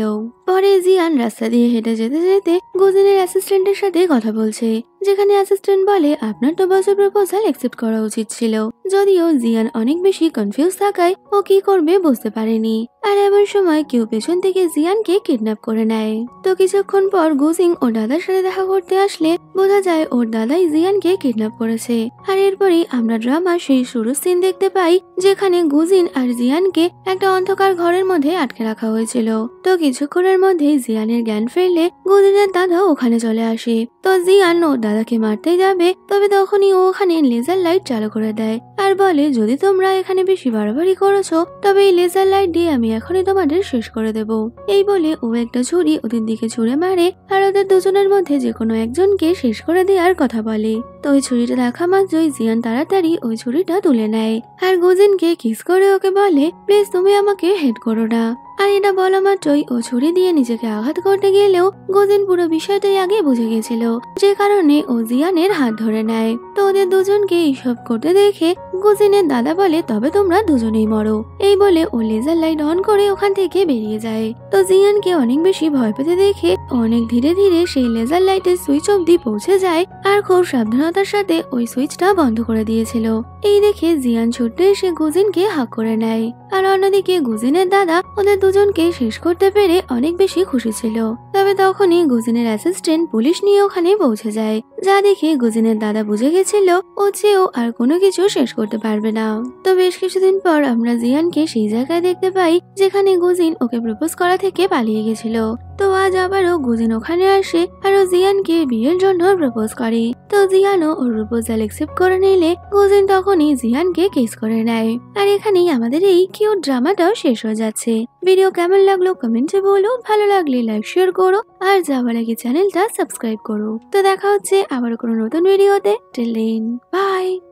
পরে জিয়ান রাস্তা দিয়ে হেঁটে যেতে যেতে গুজিনের অ্যাসিস্ট্যান্টের সাথে কথা বলছে, যেখানে অ্যাসিস্ট্যান্ট বলে আপনার তো বসের প্রপোজাল অ্যাকসেপ্ট করা উচিত ছিল। যদিও জিয়ান অনেক বেশি কনফিউজ থাকায় ও কি করবে বুঝতে পারেনি। আর এমন সময় কেউ পেছন থেকে জিয়ানকে কিডন্যাপ করে নেয়। তো কিছুক্ষণ পর গুজিন ওর দাদার সাথে দেখা করতে আসলে বোঝা যায় ওর দাদাই জিয়ানকে কিডন্যাপ করেছে। আর এরপরেই আমরা ড্রামা সেই শুরুর সিন দেখতে পাই, যেখানে গুজিন আর জিয়ানকে একটা অন্ধকার ঘরের মধ্যে আটকে রাখা হয়েছিল। তো কিছুক্ষণের মধ্যেই জিয়ানের জ্ঞান ফিরলে গুজিনের দাদা ওখানে চলে আসে। তো জিয়ান ওর দাদাকে মারতে যাবে, তবে তখনই ও ওখানে লেজার লাইট চালু করে দেয় আর বলে যদি তোমরা এখানে বেশি বাড়াবাড়ি করেছো তবে এই লেজার লাইট দিয়ে আমি এখনই তোমাদের শেষ করে দেব। এই বলে ও একটা ছুরি ওদের দিকে ছুঁড়ে মারে আর ওদের দুজনের মধ্যে যে কোনো একজনকে শেষ করে দেওয়ার কথা বলে। তো ওই ছুরিটা দেখা মাত্রই জিয়ান তাড়াতাড়ি ওই ছুরিটা তুলে নেয় আর গুজিনকে কিস করে ওকে বলে প্লিজ তুমি আমাকে হেড করো না। আর এটা বলা মাত্রই ও ছুরি দিয়ে নিজেকে আঘাত করতে গেলেও গুজিন পুরো বিষয়টাই আগে বুঝে গেছিল, যে কারণে ও জিয়ানের হাত ধরে নেয়। তো ওদের দুজনকে এইসব করতে দেখে গুজিনের দাদা বলে তবে তোমরা দুজনেই মরো। এই বলে ও লেজার লাইট অন করে ওখান থেকে বেরিয়ে যায়। তো জিয়ানকে অনেক বেশি ভয় পেতে দেখে অনেক ধীরে ধীরে সেই লেজার লাইটের সুইচ অব্দি পৌঁছে যায় আর খুব সাবধানতার সাথে ওই সুইচটা বন্ধ করে দিয়েছিল। এই দেখে জিয়ান ছুটে এসে গুজিনকে হাক করে নেয়। আর অন্যদিকে গুজিনের দাদা ওদের দুজনকে শেষ করতে পেরে অনেক বেশি খুশি ছিল। তবে তখনই গুজিনের অ্যাসিস্ট্যান্ট পুলিশ নিয়ে ওখানে পৌঁছে যায়, যা দেখে গুজিনের দাদা বুঝে গেছিল ও চেয়েও আর কোনো কিছু শেষ করতে পারবে না। তো বেশ কিছুদিন পর আমরা জিয়ানকে সেই জায়গায় দেখতে পাই যেখানে গুজিন ওকে প্রপোজ করা থেকে পালিয়ে গেছিল। তো আজ আবারও গুজিন ওখানে আসে আর ও জিয়ানকে বিয়ের জন্য প্রপোজ করে। তো জিয়ানও ওর প্রপোজাল অ্যাকসেপ্ট করে নিলে গুজিন তখনই জিয়ানকে কিস করে নেয়। আর এখানেই আমাদের এই কিউট ড্রামাটাও শেষ হয়ে যাচ্ছে। ভিডিও কেমন লাগলো কমেন্টে বলো, ভালো লাগলে লাইক শেয়ার করো আর যাওয়ার আগে চ্যানেলটা সাবস্ক্রাইব করো। তো দেখা হচ্ছে আবার কোনো নতুন ভিডিওতে। Till then by.